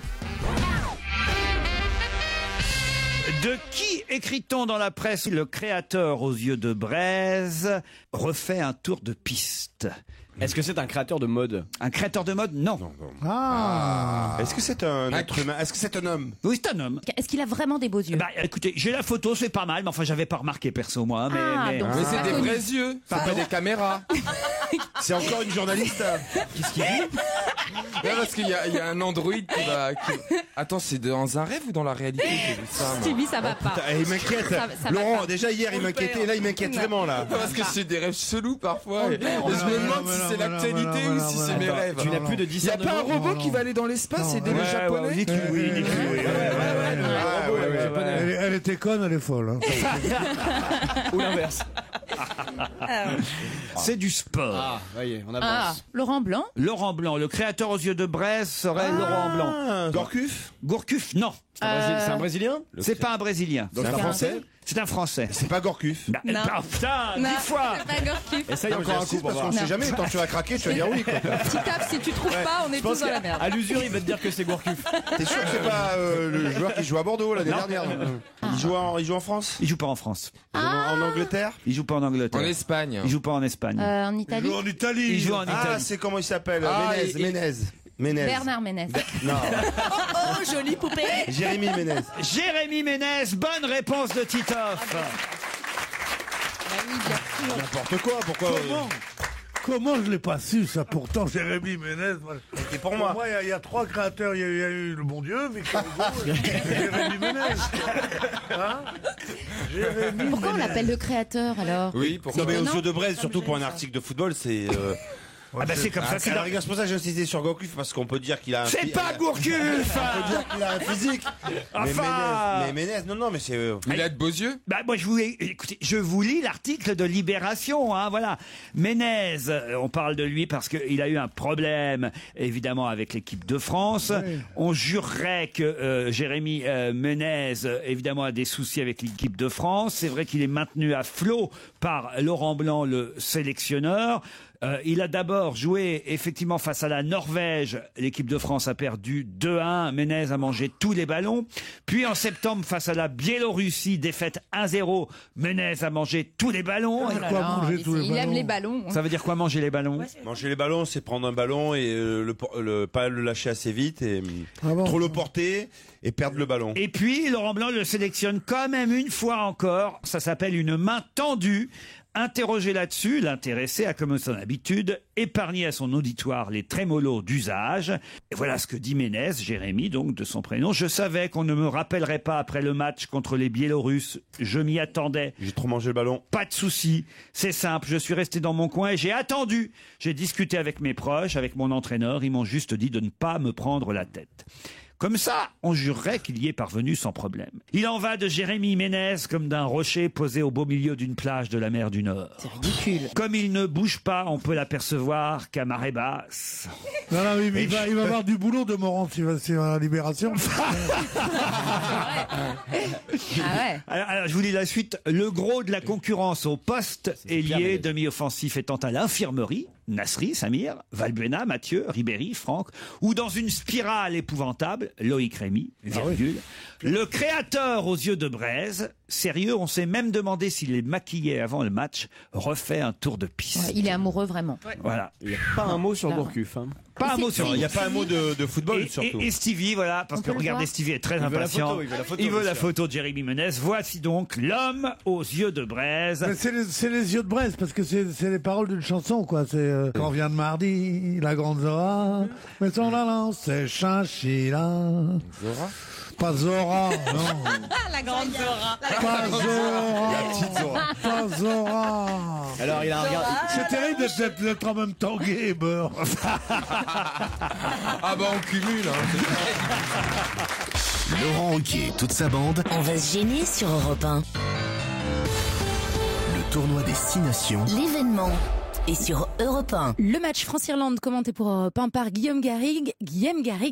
S1: De qui écrit-on dans la presse? Le créateur aux yeux de braise refait un tour de piste.
S20: Est-ce que c'est un créateur de mode?
S1: Un créateur de mode? Non.
S13: Est-ce que c'est un être humain? Est-ce que c'est un homme?
S1: Oui, c'est un homme.
S7: Est-ce qu'il a vraiment des beaux yeux?
S1: Bah écoutez, j'ai la photo, c'est pas mal, mais enfin j'avais pas remarqué perso moi. Mais
S5: c'est des vrais yeux, c'est pas des caméras.
S13: C'est encore une journaliste.
S5: Qu'est-ce qu'il dit? Parce qu'il y a un Android qui va... Attends, c'est dans un rêve ou dans la réalité? J'ai vu ça, moi.
S11: Stevie, ça va pas.
S13: Putain, il m'inquiète.
S11: Ça va
S13: Laurent,
S11: pas.
S13: déjà hier il m'inquiétait, là il m'inquiète vraiment là.
S5: Parce que c'est des rêves chelous parfois. Et je me demande si c'est l'actualité ou si c'est mes rêves.
S20: Tu n'as plus de
S5: Il n'y a
S20: discernement.
S5: pas un robot qui va aller dans l'espace et aider les Japonais?
S2: Elle était conne, elle est folle. Hein.
S20: Ou l'inverse.
S1: C'est du sport.
S20: Ah, voyez, on avance.
S11: Laurent Blanc.
S1: Laurent Blanc, le créateur aux yeux de braise serait Laurent Blanc.
S13: Gourcuff?
S1: Gourcuff, non.
S20: C'est un Brésilien?
S1: C'est pas un Brésilien.
S13: C'est un Français?
S1: C'est un Français.
S13: C'est pas Gourcuff?
S1: Bah, putain, 10 fois.
S11: C'est pas Gorky.
S20: Et ça, il y a encore un coup pour
S13: parce qu'on
S20: voir.
S13: sait jamais, tant que tu vas craquer, tu vas dire oui quoi.
S11: Petit taf, si tu trouves pas, on est tous dans la merde.
S20: À l'usure, il va te dire que c'est Gourcuff.
S13: T'es sûr que c'est pas le joueur qui joue à Bordeaux l'année dernière? Il joue en France?
S1: Il joue pas en France.
S13: En Angleterre?
S1: Il joue pas en Angleterre.
S5: En Espagne.
S1: Il joue pas en Espagne.
S11: En
S2: Il
S11: Italie.
S2: joue en Italie.
S1: Il joue en Italie.
S13: Ah, c'est comment il s'appelle? Ménez.
S11: Bernard Ménez.
S13: Non,
S11: Oh, jolie poupée.
S13: Jérémy Ménez.
S1: Jérémy Ménez, bonne réponse de Titoff.
S13: N'importe quoi, pourquoi?
S2: Comment je l'ai pas su ça? Pourtant, Jérémy Ménez.
S13: C'était pour moi.
S2: Il y a 3 créateurs. Il y a eu le bon Dieu, Victor Hugo, et Jérémy Ménez. Hein? Jérémy
S7: Pourquoi on
S2: Ménez.
S7: l'appelle le créateur alors?
S5: Oui, pourquoi?
S13: Non mais aux
S7: étonnant.
S13: yeux de braise, surtout pour un article de football, c'est...
S1: Ah bah c'est comme ça.
S13: c'est la rigueur, c'est pour ça que j'ai insisté sur Gourcuff, parce qu'on peut dire qu'il a un...
S1: C'est pas Gourcuff.
S13: On peut dire qu'il a un physique.
S1: Enfin.
S13: Mais Ménez, non, mais c'est...
S5: Il a de beaux yeux?
S1: Bah moi écoutez, je vous lis l'article de Libération, hein, voilà. Ménez, on parle de lui parce qu'il a eu un problème, évidemment, avec l'équipe de France.
S2: Oui.
S1: On jurerait que Jérémy Ménez, évidemment, a des soucis avec l'équipe de France. C'est vrai qu'il est maintenu à flot par Laurent Blanc, le sélectionneur. Il a d'abord joué effectivement face à la Norvège. L'équipe de France a perdu 2-1. Ménez a mangé tous les ballons. Puis en septembre, face à la Biélorussie, défaite 1-0. Ménez a mangé tous les ballons.
S11: Il aime les ballons.
S1: Ça veut dire quoi, manger les ballons?
S13: Manger les ballons, c'est prendre un ballon et pas le lâcher assez vite et trop le porter et perdre le ballon.
S1: Et puis, Laurent Blanc le sélectionne quand même une fois encore. Ça s'appelle une main tendue. Interrogé là-dessus, l'intéressé a comme son habitude épargné à son auditoire les trémolos d'usage. Et voilà ce que dit Ménez, Jérémy donc de son prénom. Je savais qu'on ne me rappellerait pas après le match contre les Biélorusses. Je m'y attendais.
S13: J'ai trop mangé le ballon.
S1: Pas de souci. C'est simple. Je suis resté dans mon coin et j'ai attendu. J'ai discuté avec mes proches, avec mon entraîneur. Ils m'ont juste dit de ne pas me prendre la tête. Comme ça, on jurerait qu'il y est parvenu sans problème. Il en va de Jérémy Ménez comme d'un rocher posé au beau milieu d'une plage de la mer du Nord.
S19: C'est ridicule.
S1: Comme il ne bouge pas, on peut l'apercevoir qu'à marée basse.
S2: Non, il va avoir du boulot de Morand s'il va à la Libération.
S1: Alors, je vous lis la suite. Le gros de la concurrence au poste ailier, demi-offensif étant à l'infirmerie. Nasri, Samir, Valbuena, Mathieu, Ribéry, Franck, ou dans une spirale épouvantable, Loïc Rémy, virgule. Le créateur aux yeux de braise, sérieux, on s'est même demandé s'il est maquillé avant le match, refait un tour de piste.
S11: Il est amoureux vraiment.
S1: Voilà.
S20: Il n'y a pas un mot sur le Gourcuff. Hein.
S1: Pas un mot sur.
S13: Il n'y a pas un mot de football surtout.
S1: Et Stevie, voilà, parce que regardez, Stevie est très impatient. Il veut la photo de Jérémy Ménez. Voici donc l'homme aux yeux de braise.
S2: Mais c'est les yeux de braise parce que c'est les paroles d'une chanson, quoi. C'est quand vient de mardi, la grande Zora, mais son la lance, c'est Chinchilla.
S13: Zora.
S2: Pas Zora, non.
S11: La grande Zora.
S2: Pas Zora.
S13: La petite Zora.
S2: Pas Zora.
S20: Alors il a regardé.
S2: C'est terrible d'être en même temps gay et beurre.
S13: Ah bah on cumule.
S12: Laurent Ruquier et toute sa bande.
S14: On va se gêner sur Europe 1.
S12: Le tournoi des 6 nations.
S14: L'événement est sur Europe 1.
S7: Le match France-Irlande commenté pour Europe 1 par Guillaume Garrigue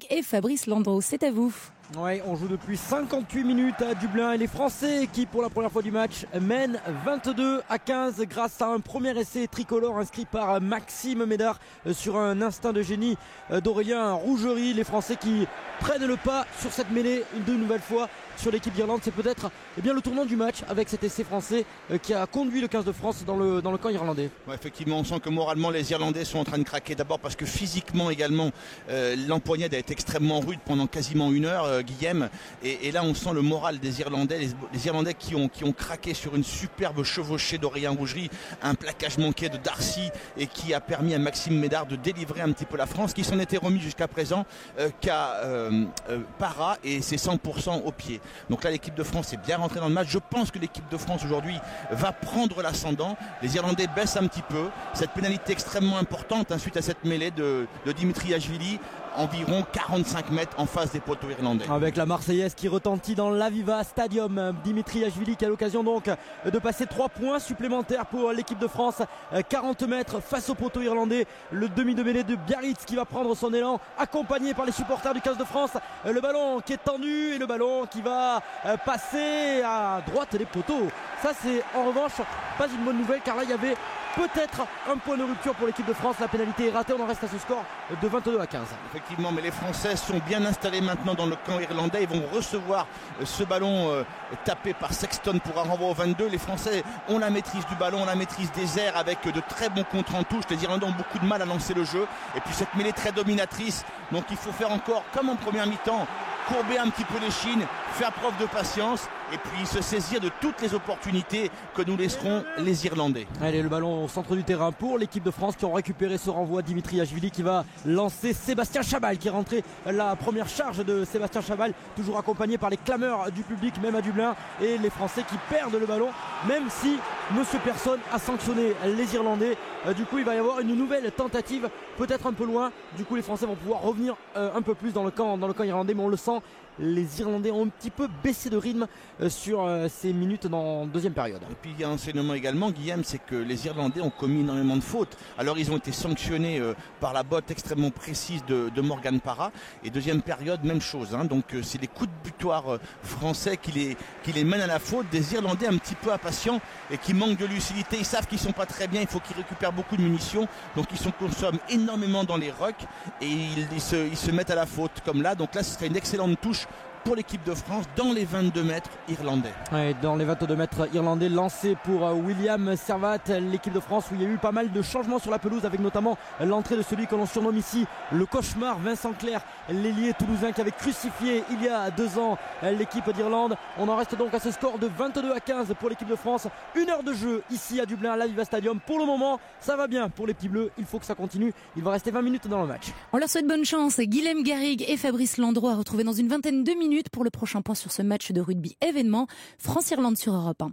S7: et Fabrice Landreau. C'est à vous.
S8: Ouais, on joue depuis 58 minutes à Dublin et les Français qui pour la première fois du match mènent 22-15 grâce à un premier essai tricolore inscrit par Maxime Médard sur un instinct de génie d'Aurélien Rougerie. Les Français qui prennent le pas sur cette mêlée de nouvelle fois sur l'équipe d'Irlande. C'est peut-être le tournant du match avec cet essai français qui a conduit le 15 de France dans le camp irlandais.
S10: Ouais, effectivement, on sent que moralement les Irlandais sont en train de craquer. D'abord parce que physiquement également l'empoignade a été extrêmement rude pendant quasiment une heure. Guillaume, et là on sent le moral des Irlandais, les Irlandais qui ont craqué sur une superbe chevauchée d'Aurélien Rougerie, un plaquage manqué de Darcy et qui a permis à Maxime Médard de délivrer un petit peu la France, qui s'en était remis jusqu'à présent qu'à Para et c'est 100% au pied. Donc là l'équipe de France est bien rentrée dans le match. Je pense que l'équipe de France aujourd'hui va prendre l'ascendant. Les Irlandais baissent un petit peu. Cette pénalité extrêmement importante suite à cette mêlée de Dimitriashvili, environ 45 mètres en face des poteaux irlandais.
S8: Avec la Marseillaise qui retentit dans l'Aviva Stadium. Dimitriashvili qui a l'occasion donc de passer 3 points supplémentaires pour l'équipe de France. 40 mètres face aux poteaux irlandais. Le demi de mêlée de Biarritz qui va prendre son élan, accompagné par les supporters du 15 de France. Le ballon qui est tendu et le ballon qui va passer à droite des poteaux. Ça c'est en revanche pas une bonne nouvelle car là il y avait peut-être un point de rupture pour l'équipe de France. La pénalité est ratée, on en reste à ce score de 22-15.
S10: Effectivement, mais les Français sont bien installés maintenant dans le camp irlandais. Ils vont recevoir ce ballon tapé par Sexton pour un renvoi au 22. Les Français ont la maîtrise du ballon, la maîtrise des airs avec de très bons contres en touche. Les Irlandais ont beaucoup de mal à lancer le jeu. Et puis cette mêlée très dominatrice. Donc il faut faire encore, comme en première mi-temps, courber un petit peu les chines, faire preuve de patience et puis se saisir de toutes les opportunités que nous laisseront les Irlandais.
S8: Allez, le ballon au centre du terrain pour l'équipe de France qui ont récupéré ce renvoi. Dimitriashvili qui va lancer Sébastien Chabal qui est rentré la première charge de Sébastien Chabal, toujours accompagné par les clameurs du public même à Dublin, et les Français qui perdent le ballon même si Monsieur Personne a sanctionné les Irlandais. Du coup il va y avoir une nouvelle tentative, peut-être un peu loin. Du coup les Français vont pouvoir revenir un peu plus dans le camp irlandais, mais on le sent, les Irlandais ont un petit peu baissé de rythme sur ces minutes dans deuxième période.
S10: Et puis il y a un enseignement également, Guillaume, c'est que les Irlandais ont commis énormément de fautes. Alors ils ont été sanctionnés par la botte extrêmement précise de Morgan Parra. Et deuxième période, même chose. Donc c'est les coups de butoir français qui les mènent à la faute. Des Irlandais un petit peu impatients et qui manquent de lucidité. Ils savent qu'ils sont pas très bien, il faut qu'ils récupèrent beaucoup de munitions. Donc ils consomment énormément dans les rucks et ils se mettent à la faute comme là. Donc là ce serait une excellente touche pour l'équipe de France dans les 22 mètres irlandais.
S8: Ouais, dans les 22 mètres irlandais, lancé pour William Servat, l'équipe de France où il y a eu pas mal de changements sur la pelouse avec notamment l'entrée de celui que l'on surnomme ici le cauchemar, Vincent Clerc, l'ailier toulousain qui avait crucifié il y a 2 ans l'équipe d'Irlande. On en reste donc à ce score de 22-15 pour l'équipe de France. 1 heure de jeu ici à Dublin, à l'Aviva Stadium. Pour le moment, ça va bien pour les petits bleus. Il faut que ça continue. Il va rester 20 minutes dans le match.
S7: On leur souhaite bonne chance. Guilhem Garrigue et Fabrice Landreau à retrouver dans une vingtaine de minutes pour le prochain point sur ce match de rugby événement France-Irlande sur Europe 1.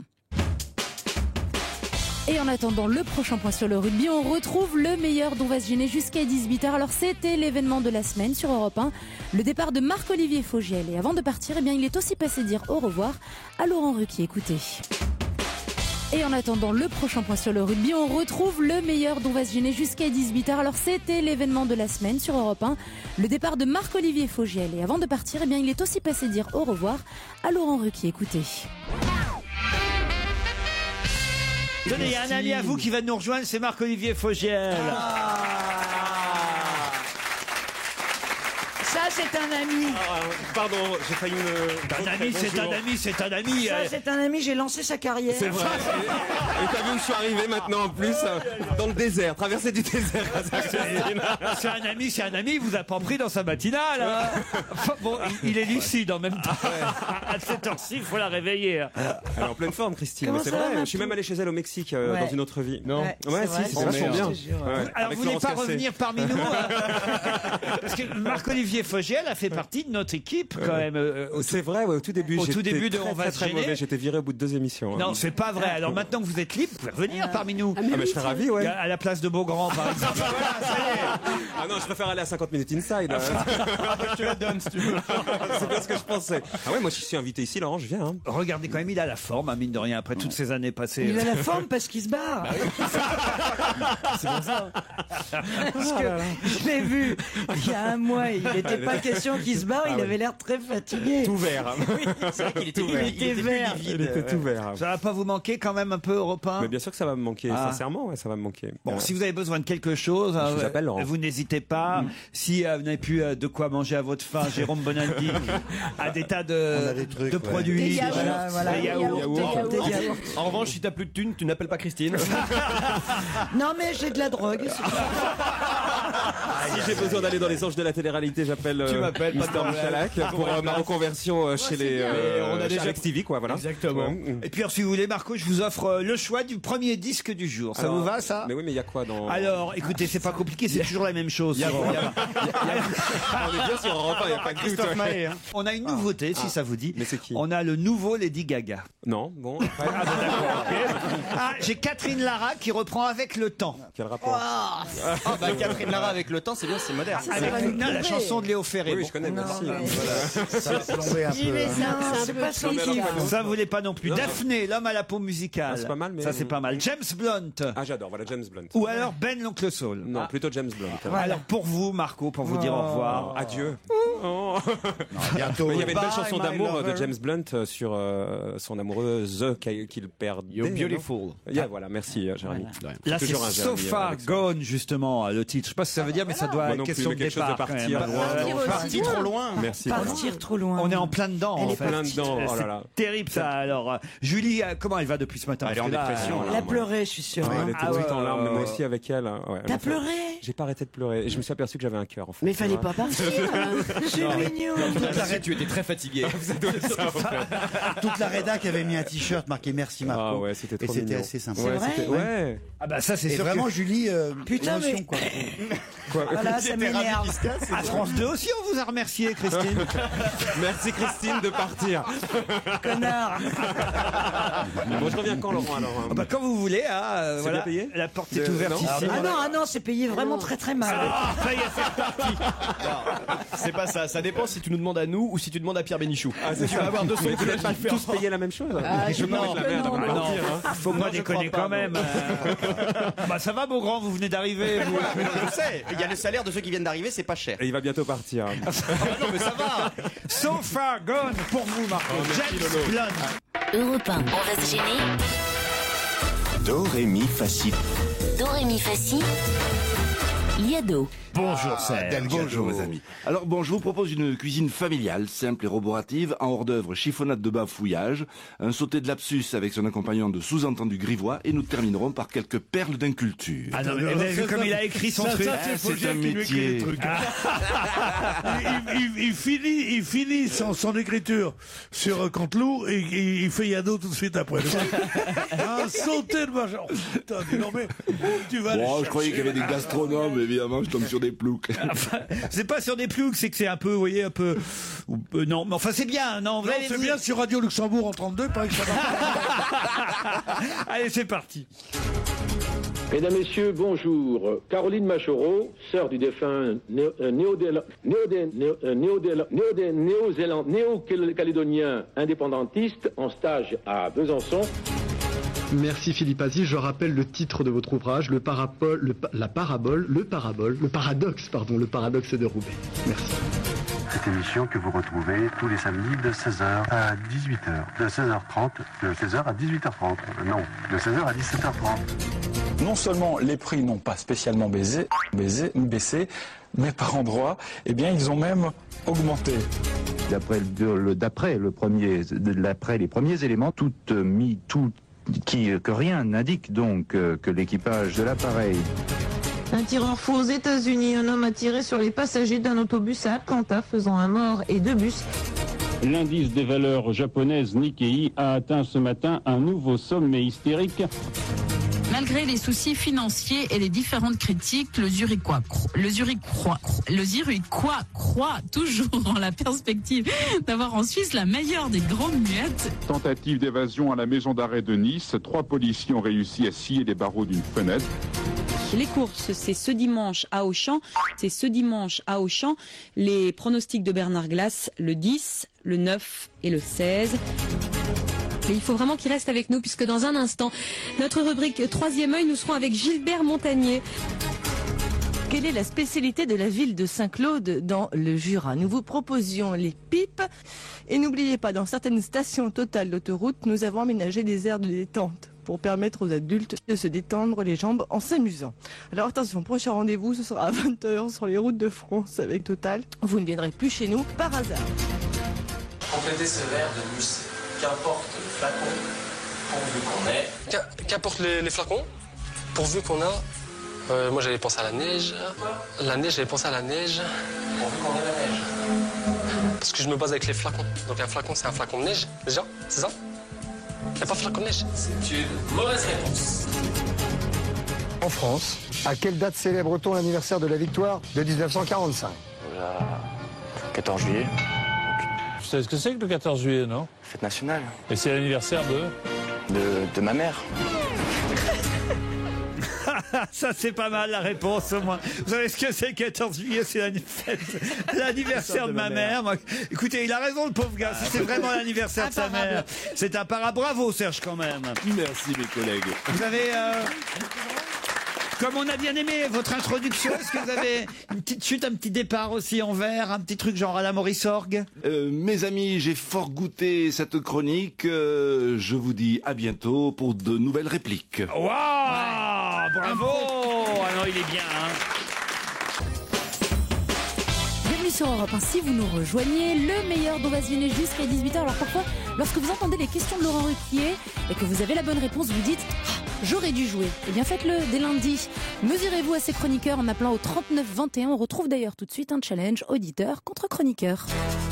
S7: Et en attendant le prochain point sur le rugby, on retrouve le meilleur dont va se gêner jusqu'à 18h. Alors c'était l'événement de la semaine sur Europe 1, le départ de Marc-Olivier Fogiel. Et avant de partir, eh bien, il est aussi passé dire au revoir à Laurent Ruquier. Écoutez. Et en attendant le prochain point sur le rugby, on retrouve le meilleur dont va se gêner jusqu'à 18h. Alors c'était l'événement de la semaine sur Europe 1, le départ de Marc-Olivier Fogiel. Et avant de partir, eh bien, il est aussi passé dire au revoir à Laurent Ruquier. Écoutez.
S1: Tenez, il y a un ami à vous qui va nous rejoindre, c'est Marc-Olivier Fogiel.
S4: Ça, c'est un ami.
S20: Pardon, j'ai failli me...
S1: Un ami, c'est un ami, c'est un ami.
S4: Ça, c'est un ami, j'ai lancé sa carrière.
S20: C'est vrai. Et t'as vu où je suis arrivé maintenant en plus dans le désert, traversée du désert.
S1: C'est un ami, il vous a pas pris dans sa matinale. Hein. Enfin, bon, il est lucide en même temps. À cette heure-ci, il faut la réveiller.
S20: Elle est en pleine forme, Christine.
S4: Comment
S20: Mais c'est
S4: ça
S20: vrai,
S4: va,
S20: je suis même allé chez elle au Mexique
S4: Ouais.
S20: dans une autre vie.
S4: Non.
S20: Ouais, si, c'est vachement bien.
S1: Alors, vous voulez pas revenir parmi nous parce que Marc-Olivier Fogiel a fait partie de notre équipe quand même.
S20: C'est vrai, ouais, au tout début.
S1: Au tout début de
S20: très,
S1: On va
S20: très,
S1: se
S20: très
S1: gêner.
S20: mauvais. J'étais viré au bout de 2 émissions.
S1: Non, c'est pas vrai. Alors maintenant que vous êtes libre, vous pouvez revenir parmi nous.
S20: Ah, mais je serais ravi, ouais.
S1: À la place de Beaugrand, par exemple.
S20: Ah non, je préfère aller à 50 minutes inside. Je te la donne si tu veux. C'est pas ce que je pensais. Ah ouais, moi je suis invité ici, Laurent, je viens. Hein.
S1: Regardez quand même, il a la forme, hein, mine de rien, après toutes ces années passées.
S4: Il a la forme parce qu'il se barre.
S20: C'est pour ça.
S4: Parce que je l'ai vu il y a un mois, il n'était pas question qu'il se barre, il avait l'air très fatigué.
S20: Tout vert.
S4: Oui, c'est vrai qu'il était vert.
S20: Il était tout vert.
S1: Ça va pas vous manquer quand même un peu, Europe 1
S20: Mais bien sûr que ça va me manquer, sincèrement, ouais, ça va me manquer.
S1: Bon, si vous avez besoin de quelque chose,
S20: je vous appelle, Laurent.
S1: vous n'hésitez pas. Si vous n'avez plus de quoi manger à votre faim, Jérôme Bonaldi a des tas de produits.
S4: Des yaourts.
S20: En revanche, si t'as plus de thunes, tu n'appelles pas Christine.
S4: Non mais j'ai de la drogue.
S20: Si j'ai besoin d'aller dans les anges de la télé-réalité, j'appelle Mister Michalak pour ma reconversion chez les chez Alex TV, quoi, voilà.
S1: Exactement. Et puis, si vous voulez, Marco, je vous offre le choix du premier disque du jour. Ça vous va, ça?
S20: Mais oui, mais il y a quoi dans...
S1: Alors, écoutez, c'est pas compliqué, c'est toujours la même chose.
S20: On est bien sur Europe 1, il n'y a pas de
S1: Christophe Maé, hein. On a une nouveauté, si ça vous dit.
S20: Mais c'est qui?
S1: On a le nouveau Lady Gaga.
S20: Non, bon.
S1: J'ai Catherine Lara qui reprend Avec le temps.
S20: Quel rapport?
S6: Catherine Lara Avec le temps, c'est bien, c'est moderne.
S1: La chanson de Léo Ferré.
S20: Oui, je connais, merci.
S2: Ça va plomber un peu.
S4: C'est pas ça qui va.
S1: Ça vous voulez pas non plus. Daphné, l'homme à la peau musicale.
S20: C'est pas mal, mais...
S1: Ça, c'est pas mal. James Blunt.
S20: Ah, j'adore, voilà, James Blunt.
S1: Ou alors Ben l'oncle Saul.
S20: Non, plutôt James Blunt.
S1: Alors pour vous, Marco, pour vous dire au revoir.
S20: Adieu.
S2: Bientôt.
S20: Il y avait une belle chanson d'amour de James Blunt sur son amoureuse qu'il perdait.
S6: You're beautiful.
S20: Voilà, merci, Jérémy.
S1: Là, c'est So Far Gone, justement, le titre. Je sais pas ce que ça veut dire, mais ça doit être question de départ.
S6: Parti trop loin.
S20: Merci.
S4: Partir trop loin.
S1: On est en plein dedans.
S20: En plein dedans. Oh là là.
S1: C'est terrible, ça. Alors, Julie, comment elle va depuis ce matin?
S6: Elle est en dépression.
S4: Elle a pleuré, je suis sûr.
S20: Elle était toute en larmes, moi aussi avec elle.
S4: T'as pleuré?
S20: J'ai pas arrêté de pleurer. Et je me suis aperçu que j'avais un cœur, en fait.
S4: Mais fallait pas partir. C'est mignon.
S6: Tu étais très fatigué. Toute la rédac avait mis un t-shirt marqué merci Marco.
S20: Ah ouais, c'était trop
S6: Et c'était
S20: mignon.
S6: assez sympa.
S20: Ouais.
S1: Ah bah ça, c'est
S6: Et
S1: sûr.
S6: vraiment, Julie,
S4: Putain,
S6: émotion,
S4: mais-
S6: quoi.
S4: Voilà, ça m'énerve.
S1: À France 2 aussi, on vous a remercié, Christine.
S20: Merci Christine de partir.
S4: Connard.
S20: Bon, je reviens quand, Laurent, alors?
S1: Bah, quand vous voulez,
S20: C'est
S1: voilà.
S20: bien payé?
S1: La porte est ouverte
S20: non.
S1: ici.
S4: Ah non, c'est payé vraiment très très mal.
S1: Ça y est, c'est parti.
S6: C'est pas ça. Ça dépend si tu nous demandes à nous ou si tu demandes à Pierre Bénichou.
S20: Tu
S6: vas avoir 200
S20: Mais
S6: vous n'êtes pas le faire.
S20: tous payer la même chose?
S4: Je
S20: peux pas mettre la merde, on va
S1: Ah non,
S20: mentir, hein.
S1: faut pas déconner quand même. Bah ça va, beau grand, vous venez d'arriver. vous.
S6: Je sais. Il y a le salaire de ceux qui viennent d'arriver, c'est pas cher.
S20: Et il va bientôt partir.
S6: Non, mais ça va.
S1: So Far Gone pour vous, Marco. James Blunt.
S14: Europe 1. On va se gêner.
S12: Do, ré, mi, fa, si.
S14: Do, ré, mi, fa, si. Liado.
S1: Bonjour Serge.
S16: Delgado.
S1: Bonjour
S16: mes amis. Alors bon, je vous propose une cuisine familiale, simple et roborative, en hors d'œuvre, chiffonnade de bafouillage, un sauté de lapsus avec son accompagnant de sous-entendus grivois, et nous terminerons par quelques perles d'inculture.
S1: Ah non, mais vous avez vu comme il a écrit son truc.
S16: C'est un métier.
S2: Il finit son écriture sur Canteloup et il fait Yado tout de suite après. Un sauté de machin. Oh, putain, dis non mais tu vas.
S16: Bon, je croyais qu'il y avait des gastronomes, évidemment, je tombe sur des ploucs.
S1: Enfin, c'est pas sur des ploucs, c'est que c'est un peu, vous voyez, un peu. Non, mais enfin c'est bien, non.
S2: Non, c'est bien sur Radio Luxembourg en 32, pareil que ça va.
S1: Allez, c'est parti.
S21: Mesdames, Messieurs, bonjour. Caroline Machereau, sœur du défunt néo-calédonien indépendantiste en stage à Besançon.
S23: Merci Philippe Aziz. Je rappelle le titre de votre ouvrage, le paradoxe de Roubaix. Merci.
S24: Cette émission que vous retrouvez tous les samedis de 16h à 18h, de 16h30, de 16h à 18h30, non, de 16h à 17h30.
S25: Non seulement les prix n'ont pas spécialement baissé, mais par endroits, eh bien, ils ont même augmenté.
S26: D'après les premiers éléments, que rien n'indique donc que l'équipage de l'appareil.
S27: Un tireur fou aux États-Unis, un homme a tiré sur les passagers d'un autobus à Atlanta, faisant un mort et 2 bus.
S28: L'indice des valeurs japonaises Nikkei a atteint ce matin un nouveau sommet hystérique.
S29: Malgré les soucis financiers et les différentes critiques, le Zurichois croit toujours en la perspective d'avoir en Suisse la meilleure des grandes muettes.
S30: Tentative d'évasion à la maison d'arrêt de Nice. 3 policiers ont réussi à scier les barreaux d'une fenêtre.
S31: Les courses, c'est ce dimanche à Auchan. Les pronostics de Bernard Glass, le 10, le 9 et le 16.
S32: Et il faut vraiment qu'il reste avec nous puisque dans un instant, notre rubrique Troisième œil, nous serons avec Gilbert Montagnier.
S29: Quelle est la spécialité de la ville de Saint-Claude dans le Jura? Nous vous proposions les pipes. Et n'oubliez pas, dans certaines stations Total d'autoroute, nous avons aménagé des aires de détente pour permettre aux adultes de se détendre les jambes en s'amusant. Alors attention, prochain rendez-vous, ce sera à 20h sur les routes de France avec Total. Vous ne viendrez plus chez nous par hasard.
S33: Complétez ce verre de musée. Qu'importe le flacon, pourvu qu'on ait.
S34: Qu'importe les flacons, pourvu qu'on a. Moi j'avais pensé à la neige. J'avais pensé à la neige.
S33: Pourvu qu'on ait la neige.
S34: Parce que je me base avec les flacons. Donc un flacon, c'est un flacon de neige, déjà, c'est ça? Il n'y a pas de flacon de neige.
S33: C'est une mauvaise réponse.
S35: En France, à quelle date célèbre-t-on l'anniversaire de la victoire de 1945?
S33: 14 juillet.
S36: Vous savez ce que c'est que le 14 juillet, non?
S33: Fête nationale.
S36: Et c'est l'anniversaire
S33: de ma mère.
S1: Ça, c'est pas mal la réponse au moins. Vous savez ce que c'est le 14 juillet? C'est l'anniversaire de ma mère. Moi, écoutez, il a raison le pauvre gars. Si c'est vraiment l'anniversaire de sa mère, c'est un bravo Serge quand même.
S16: Merci mes collègues.
S1: Vous avez... Comme on a bien aimé votre introduction, est-ce que vous avez une petite chute, un petit départ aussi en vers, un petit truc genre à la Maurice Orgue?
S16: Mes amis, j'ai fort goûté cette chronique. Je vous dis à bientôt pour de nouvelles répliques.
S1: Waouh, bravo. Ah non, il est bien.
S7: Bienvenue sur Europe 1. Si vous nous rejoignez, le meilleur d'Ovasionner jusqu'à 18h. Alors parfois, lorsque vous entendez les questions de Laurent Ruquier et que vous avez la bonne réponse, vous dites j'aurais dû jouer. Eh bien faites-le dès lundi. Mesurez-vous à ces chroniqueurs en appelant au 39 21. On retrouve d'ailleurs tout de suite un challenge auditeur contre chroniqueur.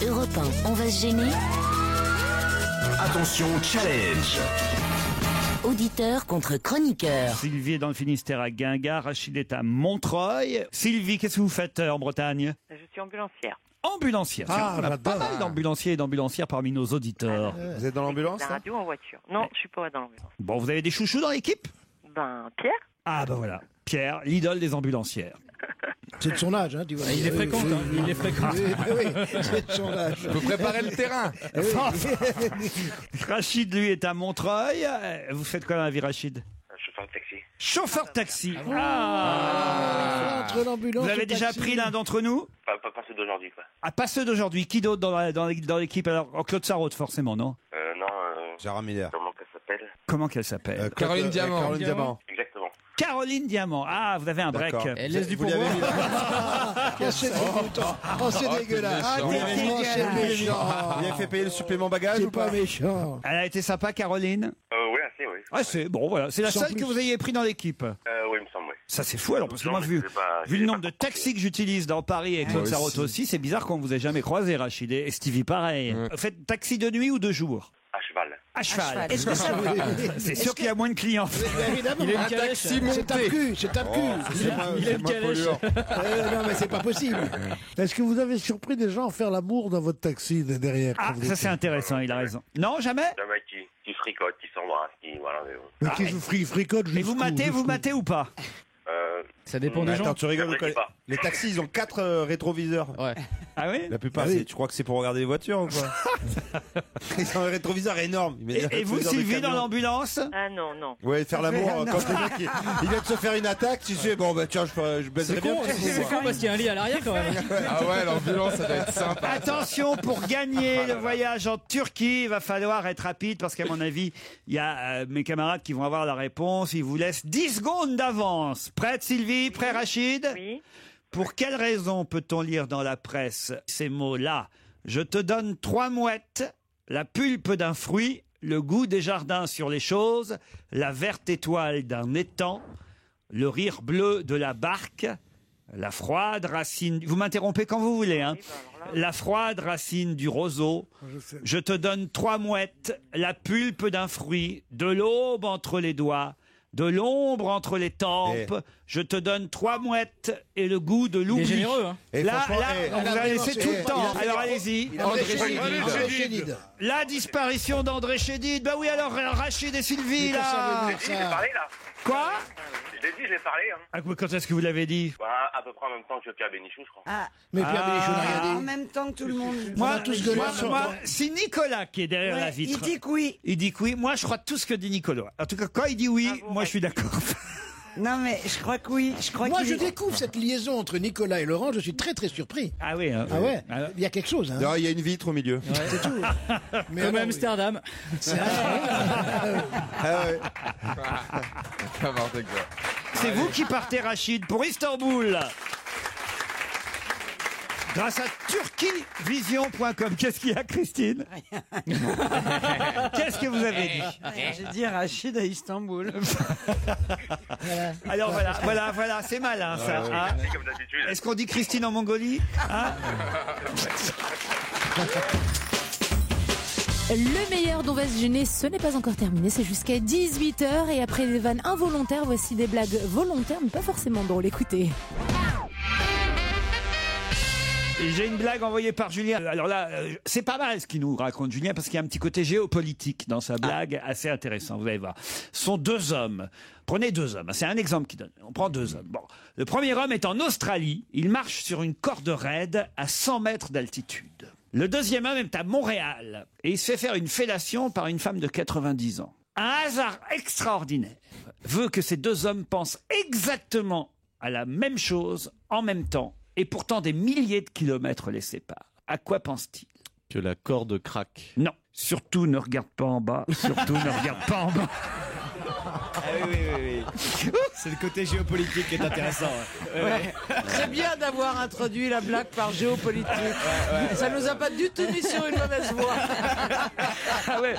S14: Europe 1, on va se gêner.
S12: Attention, challenge.
S14: Auditeur contre chroniqueur.
S1: Sylvie est dans le Finistère à Guingamp, Rachid est à Montreuil. Sylvie, qu'est-ce que vous faites en Bretagne?
S37: Je suis ambulancière.
S1: Ambulancière. On a pas mal d'ambulanciers et d'ambulancières parmi nos auditeurs.
S16: Vous êtes dans l'ambulance?
S37: La radio en voiture. Non, je suis pas dans l'ambulance.
S1: Bon, vous avez des chouchous dans l'équipe?
S37: Pierre.
S1: Ah ben voilà, Pierre, l'idole des ambulancières.
S3: C'est de son âge, hein, tu vois.
S15: Il est fréquent, il est fréquent.
S3: Oui, c'est de son âge.
S5: Vous préparez le terrain.
S1: Rachid, lui, est à Montreuil. Vous faites quoi dans la vie, Rachid?
S9: Chauffeur de taxi.
S1: Chauffeur de taxi.
S3: Entre l'ambulance
S1: Vous
S3: et
S1: avez
S3: le
S1: déjà
S3: taxi.
S1: pris l'un d'entre nous?
S9: Pas ceux d'aujourd'hui, quoi.
S1: Ah, pas ceux d'aujourd'hui. Qui d'autre dans l'équipe? Alors, Claude Sarraute, forcément, non?
S9: Non.
S16: Gérard Miller.
S9: Comment qu'elle s'appelle?
S1: Comment qu'elle s'appelle?
S5: Caroline Diamant.
S16: Caroline Diamant.
S9: Exactement.
S1: Caroline Diamant. Ah, vous avez un break.
S2: D'accord.
S15: Elle laisse du
S2: Vous l'avez
S15: pourboire.
S3: C'est dégoûtant. Oh, c'est dégueulasse.
S2: méchant.
S3: Oh, c'est méchant.
S2: Vous lui avez fait payer le supplément bagage
S3: C'est
S2: ou pas
S3: pas méchant.
S1: Elle a été sympa, Caroline.
S9: Oui, assez, oui.
S1: Ah, c'est bon, voilà. C'est la
S3: Sans
S1: seule
S3: plus.
S1: que vous ayez pris dans l'équipe.
S9: Oui, il me semble, oui.
S1: Ça, c'est fou, alors, parce que moi,
S9: Non, mais
S1: vu
S9: c'est pas-
S1: le
S9: c'est
S1: nombre
S9: pas
S1: de taxis que j'utilise dans Paris et Claude
S2: Moi
S1: Sarraute aussi, c'est bizarre qu'on vous ait jamais croisé, Rachid. Et Stevie, pareil. Faites taxi de nuit ou de jour?
S9: À cheval.
S1: À cheval.
S29: Est-ce que ça vous...
S1: C'est sûr qu'il y a moins de clients.
S3: Évidemment.
S15: Il a une
S5: Un
S15: calèche.
S5: taxi
S3: C'est tape-cul, c'est tape-cul.
S15: Il a une calèche.
S3: Non, mais c'est pas possible.
S4: Est-ce que vous avez surpris des gens à faire l'amour dans votre taxi derrière
S1: Ah,
S4: quand vous
S1: ça
S4: étiez-
S1: c'est intéressant, il a raison. Non, jamais?
S9: Un mec qui fricote, qui s'embrasse, qui. Voilà, mais bon.
S4: Mais qui vous fricote
S1: Et vous matez ou pas?
S15: Ça dépend des gens.
S2: Attends, tu rigoles ou quoi?
S9: J'apprécie pas.
S2: Les taxis, ils ont 4 rétroviseurs.
S15: Ouais.
S1: Ah oui?
S2: La plupart,
S4: Ah oui.
S2: tu crois que c'est pour regarder les voitures ou quoi? Ils ont un rétroviseur énorme.
S1: Et vous, Sylvie, dans l'ambulance?
S37: Ah non, non.
S2: Ouais, faire l'amour quand le mec il vient de se faire une attaque, tu sais, bon bah tiens, je baiserais
S15: C'est
S2: bien.
S15: con, c'est con parce qu'il y a un lit à l'arrière quand même.
S5: Ah ouais, l'ambulance, ça doit être sympa.
S1: Attention, pour gagner le voyage en Turquie, il va falloir être rapide parce qu'à mon avis, il y a mes camarades qui vont avoir la réponse. Ils vous laissent 10 secondes d'avance. Prête, Sylvie? Prêt, Rachid?
S37: Oui.
S1: Pour quelle raison peut-on lire dans la presse ces mots-là? Je te donne 3 mouettes, la pulpe d'un fruit, le goût des jardins sur les choses, la verte étoile d'un étang, le rire bleu de la barque, la froide racine... Vous m'interrompez quand vous voulez, hein? La froide racine du roseau. Je te donne 3 mouettes, la pulpe d'un fruit, de l'aube entre les doigts, de l'ombre entre les tempes. Je te donne 3 mouettes et le goût de l'oubli.
S15: Il est généreux, hein.
S2: Et
S1: Là,
S2: franchement,
S1: on vous a laissé tout le temps. Alors allez-y.
S3: André Chédid.
S1: La disparition d'André Chédid. Bah oui, alors Rachid et Sylvie, là.
S9: Je l'ai parlé, là.
S1: Quoi?
S9: Je l'ai dit, je l'ai parlé. Hein.
S1: Ah, quand est-ce que vous l'avez dit?
S9: Bah, à peu près en même temps que Pierre Bénichou, je crois.
S3: Mais Pierre Bénichou n'a rien dit.
S6: En même temps que tout le monde.
S1: Moi,
S3: tous gueulé sur-
S1: c'est Nicolas qui est derrière la vitre.
S6: Il dit que oui.
S1: Il dit que oui. Moi, je crois tout ce que dit Nicolas. En tout cas, quand il dit oui, moi, je suis d'accord.
S6: Non, mais je crois que oui.
S3: Moi, je découvre cette liaison entre Nicolas et Laurent, je suis très très surpris.
S1: Ah oui. Hein,
S3: Ah ouais, il y a quelque chose. Hein.
S2: D'ailleurs, il y a une vitre au milieu.
S3: C'est tout. Mais
S15: Comme
S3: alors,
S15: Amsterdam.
S2: Ah ouais.
S5: N'importe quoi.
S1: C'est vous qui partez, Rachid, pour Istanbul. Grâce à turquievision.com. Qu'est-ce qu'il y a, Christine? Qu'est-ce que vous avez dit?
S6: J'ai dit Rachid à Istanbul.
S1: Alors voilà, c'est malin ça. Hein.
S9: C'est comme d'habitude.
S1: Est-ce qu'on dit Christine en Mongolie? Hein?
S7: Le meilleur dont va se gêner, ce n'est pas encore terminé, c'est jusqu'à 18h et après des vannes involontaires, voici des blagues volontaires mais pas forcément drôles, écoutez.
S1: J'ai une blague envoyée par Julien. Alors là, c'est pas mal ce qu'il nous raconte Julien parce qu'il y a un petit côté géopolitique dans sa blague assez intéressant, vous allez voir. Ce sont 2 hommes. Prenez 2 hommes, c'est un exemple qu'il donne. On prend 2 hommes. Bon, le premier homme est en Australie, il marche sur une corde raide à 100 mètres d'altitude. Le deuxième homme est à Montréal et il se fait faire une fellation par une femme de 90 ans. Un hasard extraordinaire veut que ces 2 hommes pensent exactement à la même chose en même temps et pourtant des milliers de kilomètres les séparent. À quoi pense-t-il?
S8: Que la corde craque.
S1: Non, surtout ne regarde pas en bas, surtout ne regarde pas en bas.
S2: Ah oui. C'est le côté géopolitique qui est intéressant.
S6: Ouais. C'est bien d'avoir introduit la blague par géopolitique. Ça nous a pas du tout mis sur une mauvaise voie.
S1: Ah ouais,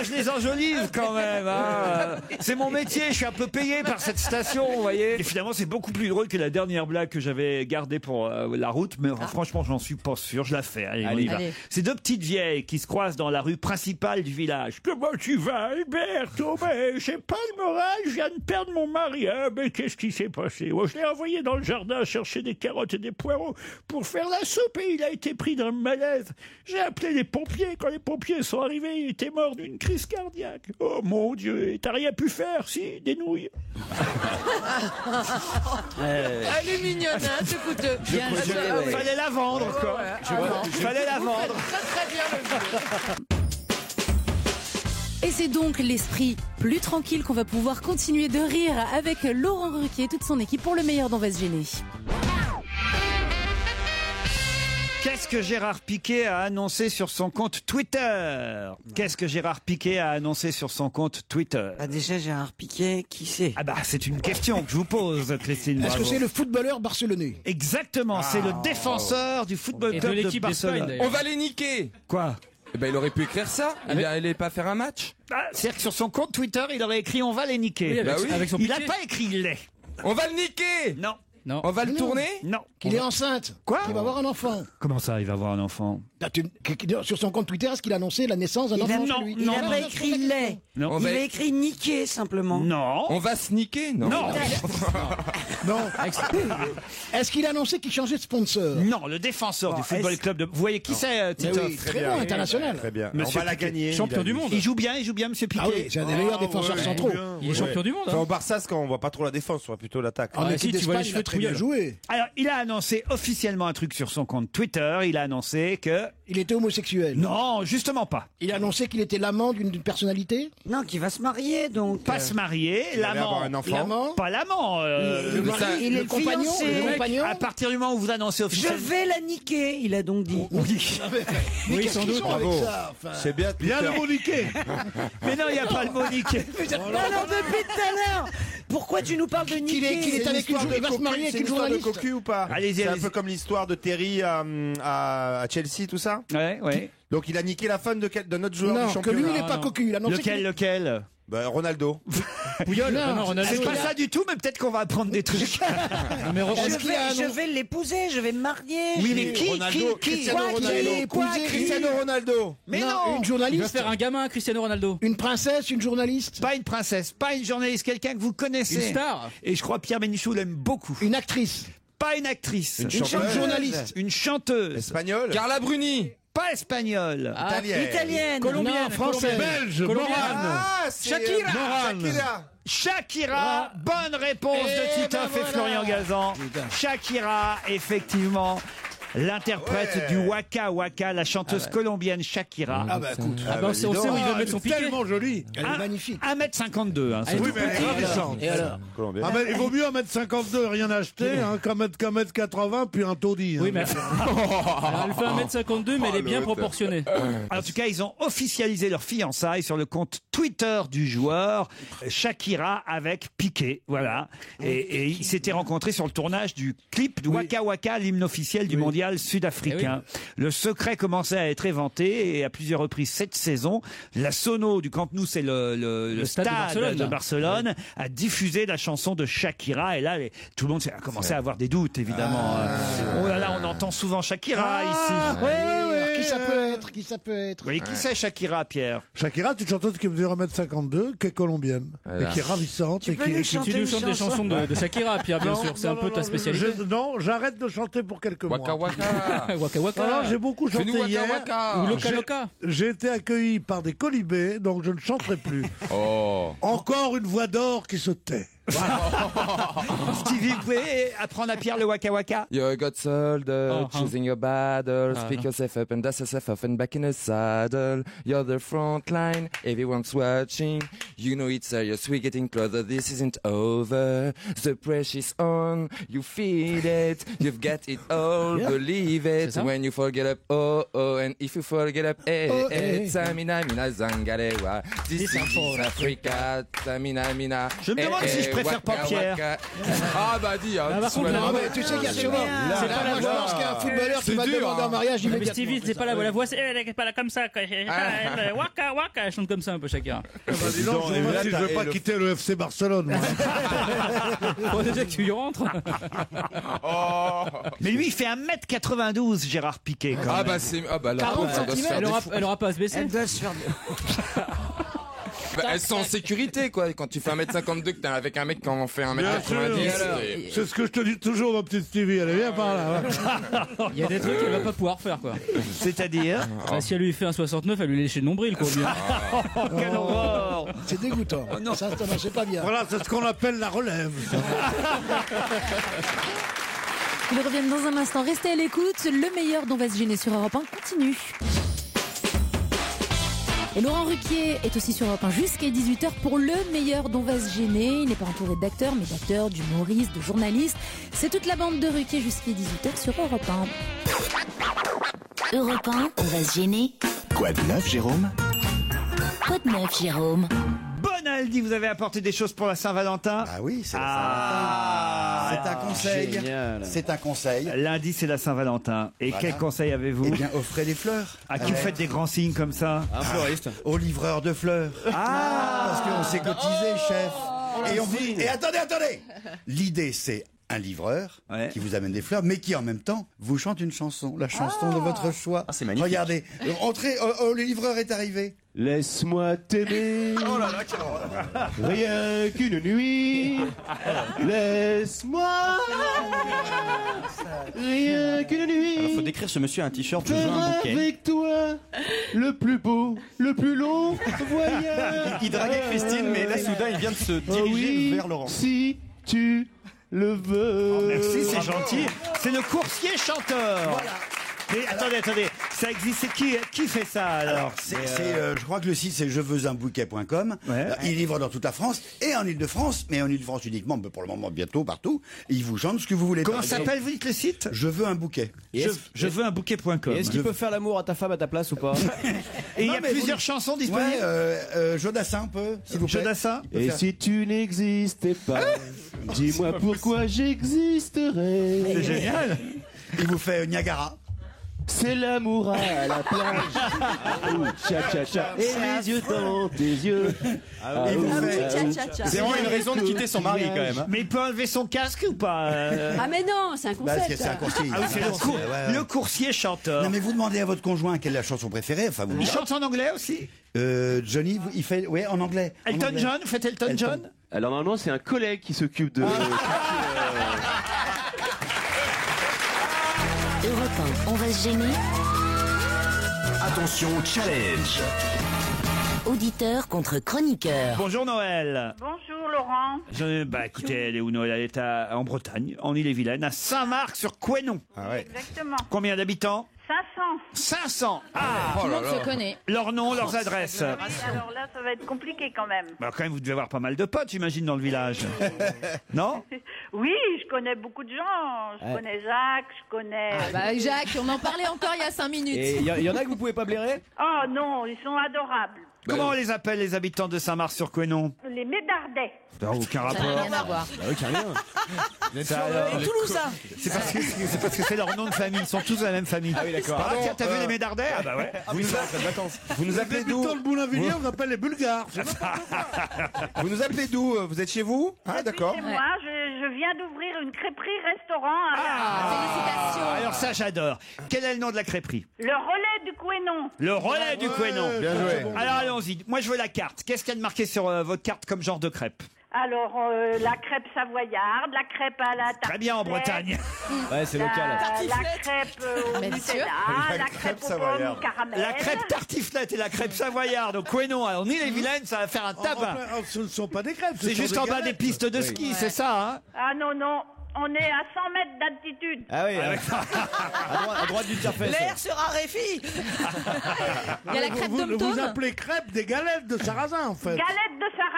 S1: je les enjolive quand même. Hein. C'est mon métier, je suis un peu payé par cette station, vous voyez. Et finalement, c'est beaucoup plus drôle que la dernière blague que j'avais gardée pour la route, mais franchement, j'en suis pas sûr. Je la fais. Allez, on y va. C'est 2 petites vieilles qui se croisent dans la rue principale du village. Comment tu vas, Alberto? Ben, j'ai pas le moral, je viens de perdre mon mari. Ah, mais qu'est-ce qui s'est passé? Oh, je l'ai envoyé dans le jardin chercher des carottes et des poireaux pour faire la soupe et il a été pris d'un malaise. J'ai appelé les pompiers. Quand les pompiers sont arrivés, il était mort d'une crise cardiaque. Oh mon Dieu, et t'as rien pu faire? Si, des nouilles.
S6: Elle est mignonnette, écoute.
S1: Fallait la vendre, quoi. Fallait la vendre.
S6: Très bien le jeu.
S7: Et c'est donc l'esprit plus tranquille qu'on va pouvoir continuer de rire avec Laurent Ruquier et toute son équipe pour le meilleur dont va se gêner.
S1: Qu'est-ce que Gérard Piquet a annoncé sur son compte Twitter? Qu'est-ce que Gérard Piquet a annoncé sur son compte Twitter?
S10: Ah, déjà, Gérard Piquet, qui c'est?
S1: Ah bah, c'est une question que je vous pose, Christine.
S3: Est-ce que
S1: Bravo.
S3: c'est le footballeur barcelonais?
S1: Exactement, c'est le défenseur du Football
S15: Et de
S1: Club de
S15: l'équipe d'Espagne,
S1: Barcelone.
S15: d'ailleurs.
S5: On va les niquer.
S1: Quoi?
S5: Eh ben, il aurait pu écrire ça. Il allait pas faire un match.
S1: Ah, c'est-à-dire que sur son compte Twitter, il aurait écrit « On va les niquer
S15: Oui, avec- avec son
S1: Il n'a
S15: piqué.
S1: pas écrit « les
S5: On va le niquer.
S1: Non.
S15: Non.
S5: On va le
S3: Non.
S5: tourner.
S1: Non.
S3: Qu'il est enceinte.
S1: Quoi?
S3: Qu'il va avoir un enfant.
S1: Comment ça, il va avoir un enfant?
S3: Sur son compte Twitter, est-ce qu'il a annoncé la naissance d'un
S10: Il
S3: enfant
S10: a,
S3: chez lui?
S10: il a pas écrit lait.
S1: Non.
S10: Il a écrit niquer simplement.
S1: Non.
S5: On va se niquer. Non.
S1: Non.
S3: Non. Est-ce qu'il a annoncé qu'il changeait de sponsor?
S1: Non, le défenseur du Football Club de... Vous voyez qui c'est, Titoff?
S3: Oui, très bon, international.
S2: Très bien.
S1: Monsieur
S2: On va la
S1: Piquet.
S2: gagner.
S15: Champion du monde.
S1: Il joue bien, Monsieur Piquet.
S3: Ah oui, c'est un des meilleurs défenseurs centraux.
S15: Il est champion du monde.
S2: Enfin,
S15: hein.
S2: au Barça, quand on voit pas trop la défense, on voit plutôt l'attaque.
S3: En
S15: Ah,
S3: équipe
S15: si, tu vois les
S3: d'Espagne, il
S15: cheveux
S3: a très bien
S15: trouillés.
S3: joué.
S1: Alors, il a annoncé officiellement un truc sur son compte Twitter. Il a annoncé que...
S3: Il était homosexuel.
S1: Non, justement pas.
S3: Il a annoncé qu'il était l'amant d'une personnalité.
S10: Non, qui va se marier donc.
S1: Pas se marier,
S2: Il allait avoir
S1: l'amant.
S2: un enfant.
S3: L'amant.
S1: Pas l'amant.
S3: Le
S1: le-
S3: mari,
S10: il est
S3: le compagnon.
S10: fiancé.
S3: Le
S10: Mec,
S3: compagnon.
S1: à partir du moment où vous annoncez
S10: Je
S1: officiellement...
S10: vais la niquer, il a donc dit.
S1: Oui.
S3: Mais
S15: Oui,
S3: qu'est-ce
S15: sans
S3: qu'ils
S15: doute,
S3: sont avec
S2: bravo.
S3: ça, enfin
S2: C'est bien.
S4: Bien le mot niqué.
S1: Mais non, il n'y a pas le mot niqué.
S10: Alors depuis tout à l'heure, pourquoi tu nous parles de niquer?
S3: Qu'il est avec une il va se marier avec une journaliste.
S2: de cocu ou pas?
S1: Allez-y,
S2: C'est un
S1: allez-y.
S2: peu comme l'histoire de Terry à Chelsea, tout ça.
S1: Ouais, ouais.
S2: Donc il a niqué la femme de notre joueur du
S3: Non, que
S2: championnat.
S3: lui, il n'est pas cocu. Il a annoncé qu'il-
S1: Lequel
S2: Bah, Ronaldo.
S15: Puyol.
S3: Non,
S15: Non, Ronaldo.
S1: C'est pas ça du tout, mais peut-être qu'on va apprendre des trucs.
S15: Non, mais
S3: Est-ce qu'il a
S10: Je
S3: annoncé-
S10: vais l'épouser, je vais me marier.
S1: Oui,
S10: je
S1: mais
S10: vais-
S1: qui
S2: Ronaldo, Cristiano
S10: Quoi,
S2: Ronaldo.
S10: qui est- quoi, qui-
S2: Cristiano Ronaldo.
S1: Mais
S3: Non,
S1: non,
S3: une
S15: Il va
S3: journaliste.
S15: faire un gamin, Cristiano Ronaldo.
S3: Une princesse, une journaliste.
S1: pas une princesse, pas une journaliste, quelqu'un que vous connaissez.
S15: Une star.
S1: Et je crois Pierre Bénichou l'aime beaucoup.
S3: Une actrice.
S1: Pas une actrice.
S2: Une
S3: Une
S2: chanteuse.
S3: journaliste.
S1: Une chanteuse.
S2: Espagnol.
S5: Carla Bruni.
S1: Pas espagnole.
S15: Ah,
S10: Italienne.
S15: Colombienne.
S3: Non, française.
S4: Belge,
S15: Colombienne.
S4: Morane.
S2: Ah, c'est
S15: Shakira.
S2: Shakira.
S1: Shakira, bonne réponse de Titoff
S3: ben
S1: et Florian Gazan. Shakira, effectivement. L'interprète du Waka Waka, la chanteuse colombienne Shakira.
S3: Ah bah écoute,
S15: Ah bah, on sait où il va mettre son piqué.
S4: Tellement joli.
S3: elle est magnifique.
S1: 1m52. Hein,
S15: Elle est
S4: Oui,
S15: toute
S4: mais elle est
S15: petite.
S4: ravissante.
S3: Et alors
S2: Colombien.
S4: Ah ben, il vaut mieux 1m52 et rien acheter qu'un mètre 80 puis un taudis.
S15: Oui,
S4: hein.
S15: mais alors, elle fait 1m52, mais elle est bien
S5: l'autre.
S15: proportionnée.
S1: En tout cas, ils ont officialisé leur fiançailles sur le compte Twitter du joueur Shakira avec Piqué. Voilà. Et ils s'étaient rencontrés sur le tournage du clip de Waka Waka, l'hymne officiel du mondial sud-africain. Le secret commençait à être éventé et à plusieurs reprises cette saison, la sono du Camp Nou, c'est le stade de Barcelone, a diffusé la chanson de Shakira. Et là, tout le monde a commencé à avoir des doutes, évidemment. Oh là là, on entend souvent Shakira ici.
S3: Alors, qui ça peut être? Qui ça peut être?
S1: Oui, qui c'est Shakira, Pierre?
S4: Shakira, c'est une chanteuse qui mesure 1m52, qui est colombienne, et qui est ravissante. Et
S10: peux
S4: qui
S10: nous
S4: qui-
S10: chanter
S15: Tu nous chantes des chansons de Shakira, Pierre, bien
S4: Non,
S15: sûr. C'est
S4: non,
S15: un peu
S4: non,
S15: ta
S4: non,
S15: spécialité.
S4: Non, j'arrête de chanter pour quelques mois.
S5: Waka Waka.
S15: Waka Waka.
S4: Alors, j'ai beaucoup chanté
S5: Fais-nous Waka
S4: hier.
S5: Waka.
S15: Ou Loca
S4: J'ai-
S15: Loca.
S4: J'ai été accueilli par des colibés, donc je ne chanterai plus.
S5: Oh.
S4: Encore une voix d'or qui se tait.
S1: Stevie, vous pouvez apprendre à Pierre le Waka Waka?
S5: You're a good soldier,
S15: Uh-huh.
S5: choosing your battles,
S15: Ah,
S5: pick
S15: non.
S5: yourself up and dust yourself off and back in the saddle. You're the front line, everyone's watching. You know it's serious, we're getting closer, this isn't over. The pressure's on, you feel it, you've got it all, believe
S15: C'est
S5: it.
S15: ça?
S5: When you forget up, oh oh, and if you forget up, eh
S3: Oh,
S5: eh,
S3: eh.
S5: Samina mina zangarewa. This is Africa, Samina mina.
S1: Je me demande si je préfère pas Pierre.
S5: Ah bah dis, hein,
S15: Ah, par contre,
S3: Non,
S15: là,
S3: mais tu sais qu'il y a souvent.
S15: C'est pas la
S3: Moi, je
S15: voix.
S3: pense qu'il y a un footballeur qui
S5: C'est
S3: va
S5: dur,
S3: demander
S5: hein.
S3: en mariage
S15: Mais
S3: immédiatement.
S15: Stevie, c'est pas la voix, elle est pas là comme ça. Waka Waka, elle chante comme ça un peu Shakira.
S4: Dis donc, je vois si je veux pas quitter le FC Barcelone. moi.
S15: Faut déjà que tu y rentres.
S1: Mais lui, il fait 1m92, Gérard Piqué. Quand
S5: Ah
S1: même.
S5: bah c'est là
S3: 40
S5: ça doit se faire
S15: Elle aura pas à se baisser.
S10: Elle doit se faire.
S5: Bah, elles sont en sécurité quoi. Quand tu fais 1m52 que t'es avec un mec qui en fait
S4: Bien
S5: 1m90.
S4: sûr. C'est ce que je te dis toujours, ma petite Stevie. Elle est bien par là. ouais.
S15: Il y a des trucs qu'elle va pas pouvoir faire, quoi.
S1: C'est-à-dire
S15: Bah, si elle lui fait un 69, elle lui lécher le nombril, quoi. Bien.
S1: Oh, quelle horreur.
S3: C'est dégoûtant.
S1: non.
S3: Ça, c'est pas bien.
S4: Voilà, c'est ce qu'on appelle la relève.
S7: Ils reviennent dans un instant. Restez à l'écoute. Le meilleur dont va se gêner sur Europe 1 continue. Et Laurent Ruquier est aussi sur Europe 1 jusqu'à 18h pour le meilleur dont va se gêner. Il n'est pas entouré d'acteurs, mais d'acteurs, d'humoristes, de journalistes. C'est toute la bande de Ruquier jusqu'à 18h sur Europe 1.
S14: Europe 1, on va se gêner.
S12: Quoi de neuf, Jérôme?
S14: Quoi de neuf, Jérôme?
S1: Bonaldi, vous avez apporté des choses pour la Saint-Valentin?
S11: Ah oui, c'est la Saint-Valentin. C'est un conseil.
S1: Génial.
S11: C'est un conseil.
S1: Lundi, c'est la Saint-Valentin. Et
S11: Voilà.
S1: quel conseil avez-vous?
S11: Eh bien, offrez des fleurs.
S1: À qui vous faites des grands signes comme ça?
S11: Un fleuriste. Au livreur de fleurs. Parce qu'on s'est cotisé, chef. Et attendez. L'idée, c'est un livreur qui vous amène des fleurs, mais qui en même temps vous chante une chanson, la chanson de votre choix.
S2: c'est magnifique.
S11: Regardez, entrez, le livreur est arrivé.
S2: Laisse-moi t'aimer.
S11: Oh là là, quelle horreur.
S2: Rien qu'une nuit. Laisse-moi. Rien qu'une nuit.
S13: Alors, faut décrire ce monsieur à un t-shirt, je veux un
S2: Faire
S13: bouquet.
S2: avec toi le plus beau, le plus long voyage.
S13: Il draguait Christine, mais là, soudain, il vient de se diriger vers Laurent.
S2: Si tu le veux.
S1: Merci, c'est gentil. C'est le coursier chanteur.
S11: Voilà.
S1: Mais attendez, ça existe. Qui fait ça alors?
S11: Je crois que le site c'est jeveusunbouquet.com. Il livre dans toute la France et en Ile-de-France, mais en Ile-de-France uniquement, mais pour le moment bientôt partout. Et il vous chante ce que vous voulez.
S1: Comment s'appelle, vous dites le site?
S11: Je veux un bouquet.
S1: Je veux un bouquet.com.
S2: Et est-ce qu'il peut faire l'amour à ta femme à ta place ou pas?
S1: Et il y a plusieurs chansons disponibles.
S11: Jodassin peut, s'il vous plaît.
S1: Jodassin.
S2: Et si tu n'existais pas, dis-moi pourquoi j'existerais.
S1: C'est génial.
S11: Il vous fait Niagara.
S2: C'est l'amour à la plage. Cha-cha-cha. Et les yeux dans tes yeux.
S11: Il vous fait
S13: C'est vraiment une raison de quitter son mari quand même.
S1: Mais il peut enlever son casque ou pas?
S10: Ah mais non, c'est un concept.
S11: C'est un conseil.
S1: Ah oui, c'est le coursier chanteur.
S11: Non mais vous demandez à votre conjoint quelle est la chanson préférée. Enfin, vous
S1: Il chante en anglais aussi?
S11: Johnny, il fait, oui, en anglais.
S1: Elton John, vous faites Elton John?
S2: Alors normalement c'est un collègue qui s'occupe de...
S14: Europe 1, on va se gêner.
S12: Attention, challenge.
S14: Auditeur contre chroniqueur.
S1: Bonjour Noël.
S37: Bonjour Laurent.
S1: Bah écoutez, elle est où Noël? Elle est en Bretagne, en Ille-et-Vilaine, à Saint-Marc-sur-Couesnon.
S37: Exactement.
S1: Combien d'habitants?
S37: 500.
S1: 500. Ah,
S7: Tout le monde se connaît.
S1: leurs noms, leurs adresses.
S37: Oui, alors là, ça va être compliqué quand même.
S1: Bah quand même, vous devez avoir pas mal de potes, j'imagine, dans le village. Non?
S37: Oui, je connais beaucoup de gens. Je connais Jacques, je connais...
S7: Bah Jacques, on en parlait encore il y a 5 minutes.
S2: Et il y en a que vous pouvez pas blairer?
S37: Oh non, ils sont adorables.
S1: Comment on les appelle, les habitants de Saint-Marc-sur-Couesnon?
S37: Les Médardais.
S1: Ça n'a aucun
S7: Ça n'a
S1: rapport.
S7: rien à voir.
S2: Ah oui, carrément.
S1: Ça, alors,
S10: Les Toulousains.
S1: c'est parce que c'est leur nom de famille. Ils sont tous de la même famille.
S2: Ah oui, d'accord.
S1: Ah, tiens, t'as vu les Médardais? Ah bah ouais.
S2: Vous nous appelez d'où?
S4: Habitants de Boulainvilliers, on appelle les Bulgares. C'est n'importe quoi.
S2: Vous nous appelez d'où? Vous êtes chez vous? Ah d'accord.
S37: C'est moi, je viens d'ouvrir une crêperie-restaurant.
S7: Félicitations.
S1: Alors ça, j'adore. Quel est le nom de la crêperie?
S37: Le relais du Couesnon.
S1: Le relais du Couesnon.
S2: Bien joué.
S1: Alors allons-y. Moi, je veux la carte. Qu'est-ce qu'il y a de marqué sur votre carte comme genre de crêpe?
S37: Alors, la crêpe savoyarde, la crêpe à la tartiflette.
S1: Très bien en Bretagne.
S2: Ouais, c'est local.
S37: La crêpe au
S7: Mais sûr.
S37: Nutella, la crêpe aux pommes caramel.
S1: La crêpe tartiflette et la crêpe savoyarde au Couesnon. Alors, ni les vilaines, ça va faire un tabac.
S4: Ce ne sont pas des crêpes. ce
S1: C'est
S4: sont
S1: juste
S4: des
S1: en bas
S4: galettes.
S1: des pistes de ski, c'est ça, hein?
S37: Ah non, non, on est à 100 mètres d'altitude.
S2: Ah oui, à droite du Tirfest.
S10: L'air se raréfie.
S7: Il y a la crêpe
S4: Vous
S7: Tom-Tom.
S4: appelez crêpes des galettes de sarrasin, en fait.
S37: Galette de sarrasin.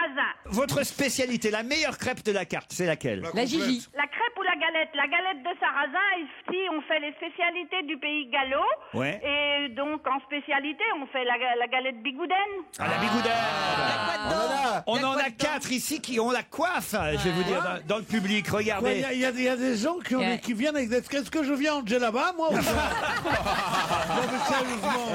S1: Votre spécialité, la meilleure crêpe de la carte, c'est laquelle?
S7: La Gigi.
S37: La crêpe ou la galette? La galette de sarrasin, ici, on fait les spécialités du pays gallo.
S1: Ouais.
S37: Et donc, en spécialité, on fait la galette bigouden.
S1: Ah, la bigoudère. On en a 4 ici qui ont la coiffe, je vais vous dire, dans le public.
S4: Ouais,
S1: Regardez.
S4: Il y a des gens qui viennent avec des... Est-ce que je viens en djellaba, moi ou pas? Non, mais sérieusement.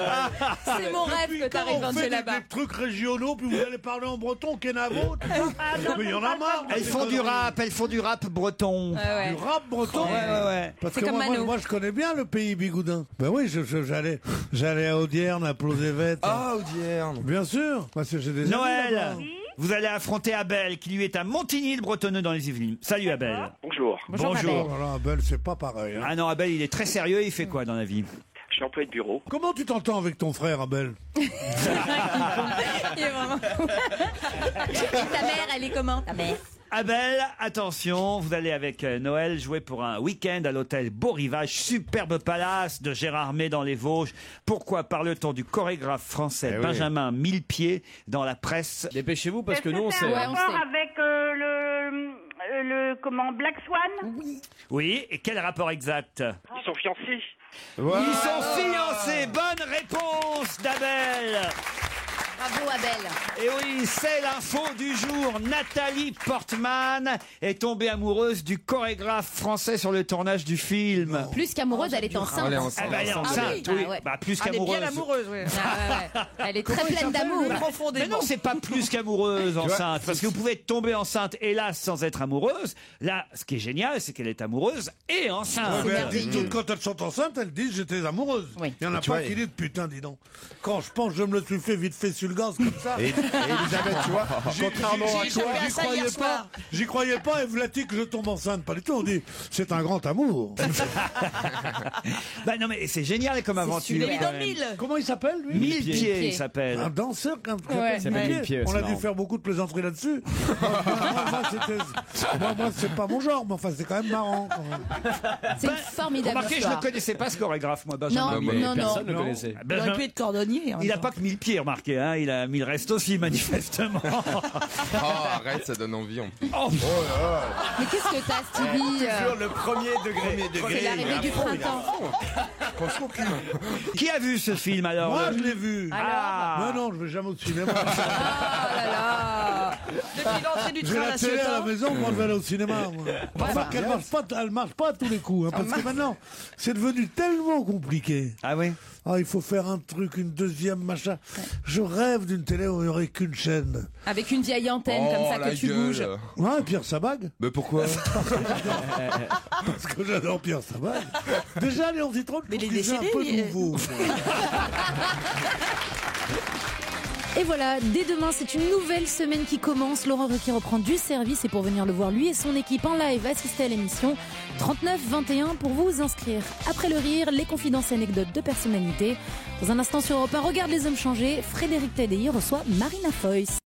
S7: C'est mon rêve que t'arrives en
S4: On fait
S7: là-bas.
S4: des trucs régionaux, puis vous allez parler en breton, Kenavo, tout ça.
S37: Ah, non,
S4: Mais il y en a marre.
S1: Elles font du rap breton.
S4: Du rap breton.
S1: Ouais.
S4: Parce
S7: C'est
S4: que
S7: comme Mano.
S4: moi, je connais bien le pays bigoudin. Ben oui, j'allais à Audierne, à Plozévette.
S5: Ah, Audierne.
S4: Bien sûr. Parce que j'ai des amis
S1: Noël,
S4: là-bas.
S1: vous allez affronter Abel, qui lui est à Montigny-le-Bretonneux dans les Yvelines. Salut Abel.
S9: Bonjour.
S1: Bonjour.
S4: Oh là là, Abel, c'est pas pareil. hein.
S1: Ah non, Abel, il est très sérieux. Il fait quoi dans la vie?
S9: Je suis employé de bureau.
S4: Comment tu t'entends avec ton frère, Abel?
S7: Il est vraiment fou. Ta mère, elle est comment? Ta mère.
S1: Abel, attention, vous allez avec Noël jouer pour un week-end à l'hôtel Beau Rivage, superbe palace de Gérard May dans les Vosges. Pourquoi parle-t-on du chorégraphe français Benjamin Millepied dans la presse?
S2: Dépêchez-vous parce que nous, on
S37: c'est
S2: sait.
S37: un rapport avec le Black Swan.
S1: Oui, et quel rapport exact?
S9: Ils sont fiancés.
S1: Ils sont fiancés. Bonne réponse d'Abel.
S7: Bravo Abel.
S1: Et oui, c'est l'info du jour. Nathalie Portman est tombée amoureuse du chorégraphe français sur le tournage du film.
S7: Plus qu'amoureuse, elle est enceinte.
S1: Elle est enceinte,
S7: Ah oui.
S1: oui.
S7: Ah ouais.
S1: Bah, plus
S6: Elle est
S1: qu'amoureuse.
S6: bien amoureuse, oui.
S7: Elle est très pleine d'amour.
S1: Mais non, c'est pas plus qu'amoureuse enceinte. Parce que vous pouvez tomber enceinte, hélas, sans être amoureuse. Là, ce qui est génial, c'est qu'elle est amoureuse et enceinte.
S4: Ouais, elles disent toutes, quand elles sont enceintes, elles disent j'étais amoureuse. Il y en a
S11: Tu
S4: pas
S11: vois,
S4: qui disent putain, dis donc. Quand je pense, je me le suis fait vite fait sur le gaz comme ça.
S11: Et Elisabeth, tu vois, contrairement à toi,
S4: j'y croyais pas et voilà que je tombe enceinte. Pas du tout. On dit c'est un grand amour.
S1: Bah non, mais c'est génial comme aventure.
S6: Il est
S1: quand
S6: dans
S1: même.
S6: 1000.
S4: Comment il s'appelle lui?
S1: Mille pieds, il s'appelle.
S4: Un danseur quand
S6: Ouais.
S4: il s'appelle Mille Pieds. On a dû faire beaucoup de plaisanteries là-dessus. Moi, c'est pas mon genre, mais enfin, c'est quand même marrant.
S7: C'est une formidable
S1: Remarquez, je ne
S7: histoire.
S1: connaissais pas ce chorégraphe, moi, Benjamin.
S7: Non,
S8: Personne ne
S1: non.
S8: connaissait.
S6: Il aurait pu être cordonnier.
S1: Il n'a pas que 1000 pieds, remarquez, hein. Il a 1000 restes aussi, manifestement.
S5: Oh, arrête, ça donne envie en plus.
S1: Oh.
S7: Mais qu'est-ce que t'as, Stevie
S13: Toujours le premier degré.
S7: C'est l'arrivée du printemps.
S1: Qui a vu ce film alors?
S4: Moi, je l'ai vu.
S1: Ah.
S4: Mais non, je vais jamais au cinéma.
S6: Ah là là. Depuis l'entrée du
S4: J'ai
S6: train
S4: la télé à la
S6: national.
S4: maison, moi, je vais aller au cinéma. Moi. Enfin, elle marche pas à tous les coups. Hein, parce que maintenant, c'est devenu tellement compliqué.
S1: Ah oui?
S4: Ah, il faut faire un truc, une deuxième machin. Je rêve d'une télé où il n'y aurait qu'une chaîne.
S7: Avec une vieille antenne comme ça que tu bouges.
S4: Ouais, Pierre Sabag.
S5: Mais pourquoi?
S4: Parce que j'adore Pierre Sabag. Déjà, Léon Zitrone,
S6: Mais il est
S4: je trouve qu'il fait un
S6: décédé,
S4: peu nouveau.
S7: Et voilà, dès demain, c'est une nouvelle semaine qui commence. Laurent Ruquier reprend du service et pour venir le voir, lui et son équipe en live, assister à l'émission 39-21 pour vous inscrire. Après le rire, les confidences et anecdotes de personnalités. Dans un instant sur Europe 1, regarde les hommes changer. Frédéric Tadei reçoit Marina Foïs.